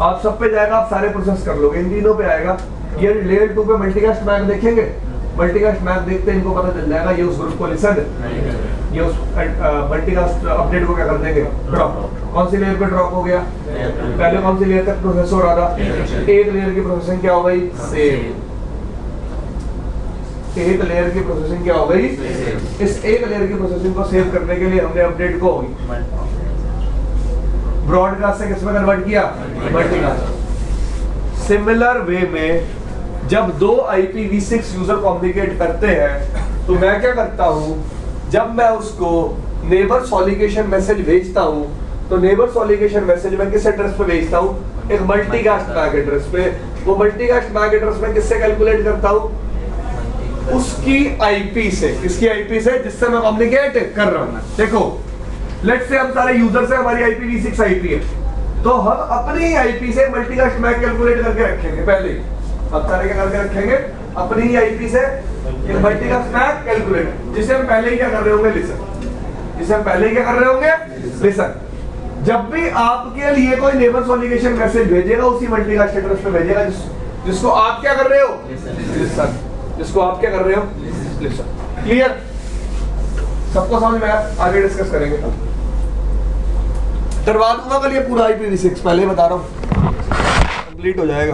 आप सब पे जाएगा, आप सारे प्रोसेस कर लोगे, इन तीनों पे आएगा। ये लेयर 2 पे मल्टीकास्ट मैक देखेंगे, मल्टीकास्ट मैक देखते इनको पता चल जाएगा ये उस ग्रुप को लिसन, ये उस मल्टीकास्ट अपडेट को क्या कर देंगे? ड्रॉप। कौन सी लेयर पे ड्रॉप हो गया? पहले कौन सी लेयर तक प्रोसेस हो रहा था? एक लेयर की प्रोसेसिंग क्या हो गई? सेव। एक लेयर की प्रोसेसिंग क्या हो गई? इस एक लेयर की प्रोसेसिंग को सेव करने के लिए हमने अपडेट को ब्रॉडकास्ट से किसमें कन्वर्ट किया? मल्टीकास्ट। सिमिलर वे में जब दो IPv6 यूजर कम्युनिकेट करते हैं तो मैं क्या करता हूं, जब मैं उसको नेबर सॉलिकेशन मैसेज भेजता हूं तो नेबर सॉलिकेशन मैसेज मैं किस एड्रेस पे भेजता हूं? एक मल्टीकास्ट मैक एड्रेस पे। वो मल्टीकास्ट मैक एड्रेस में किससे कैलकुलेट करता हूं? उसकी IP से। किसकी IP से? जिससे मैं कम्युनिकेट कर रहा हूं। देखो लेट्स से हम सारे यूजर से हमारी IPv6 IP है, तो हम अपनी IP से मल्टीकास्ट मैक कैलकुलेट करके रखेंगे। पहले अब सारे क्या करके रखेंगे? अपनी ही IP से एक मल्टीकास्ट मैक कैलकुलेट, जिसे हम पहले ही क्या कर रहे होंगे? लिसन। जिसे हम पहले ही क्या कर रहे होंगे? लिसन। जब भी आपके लिए कोई नेबर सॉलिकेशन मैसेज भेजेगा उसी मल्टीकास्ट एड्रेस पे भेजेगा जिसको आप क्या कर रहे हो? लिसन। जिसको आप क्या कर रहे हो? लिसन। क्लियर? सबको समझ में आया? आगे डिस्कस करेंगे। करवा दूंगा कल ये पूरा IPv6, पहले ही बता रहा हूँ, कंप्लीट हो जाएगा।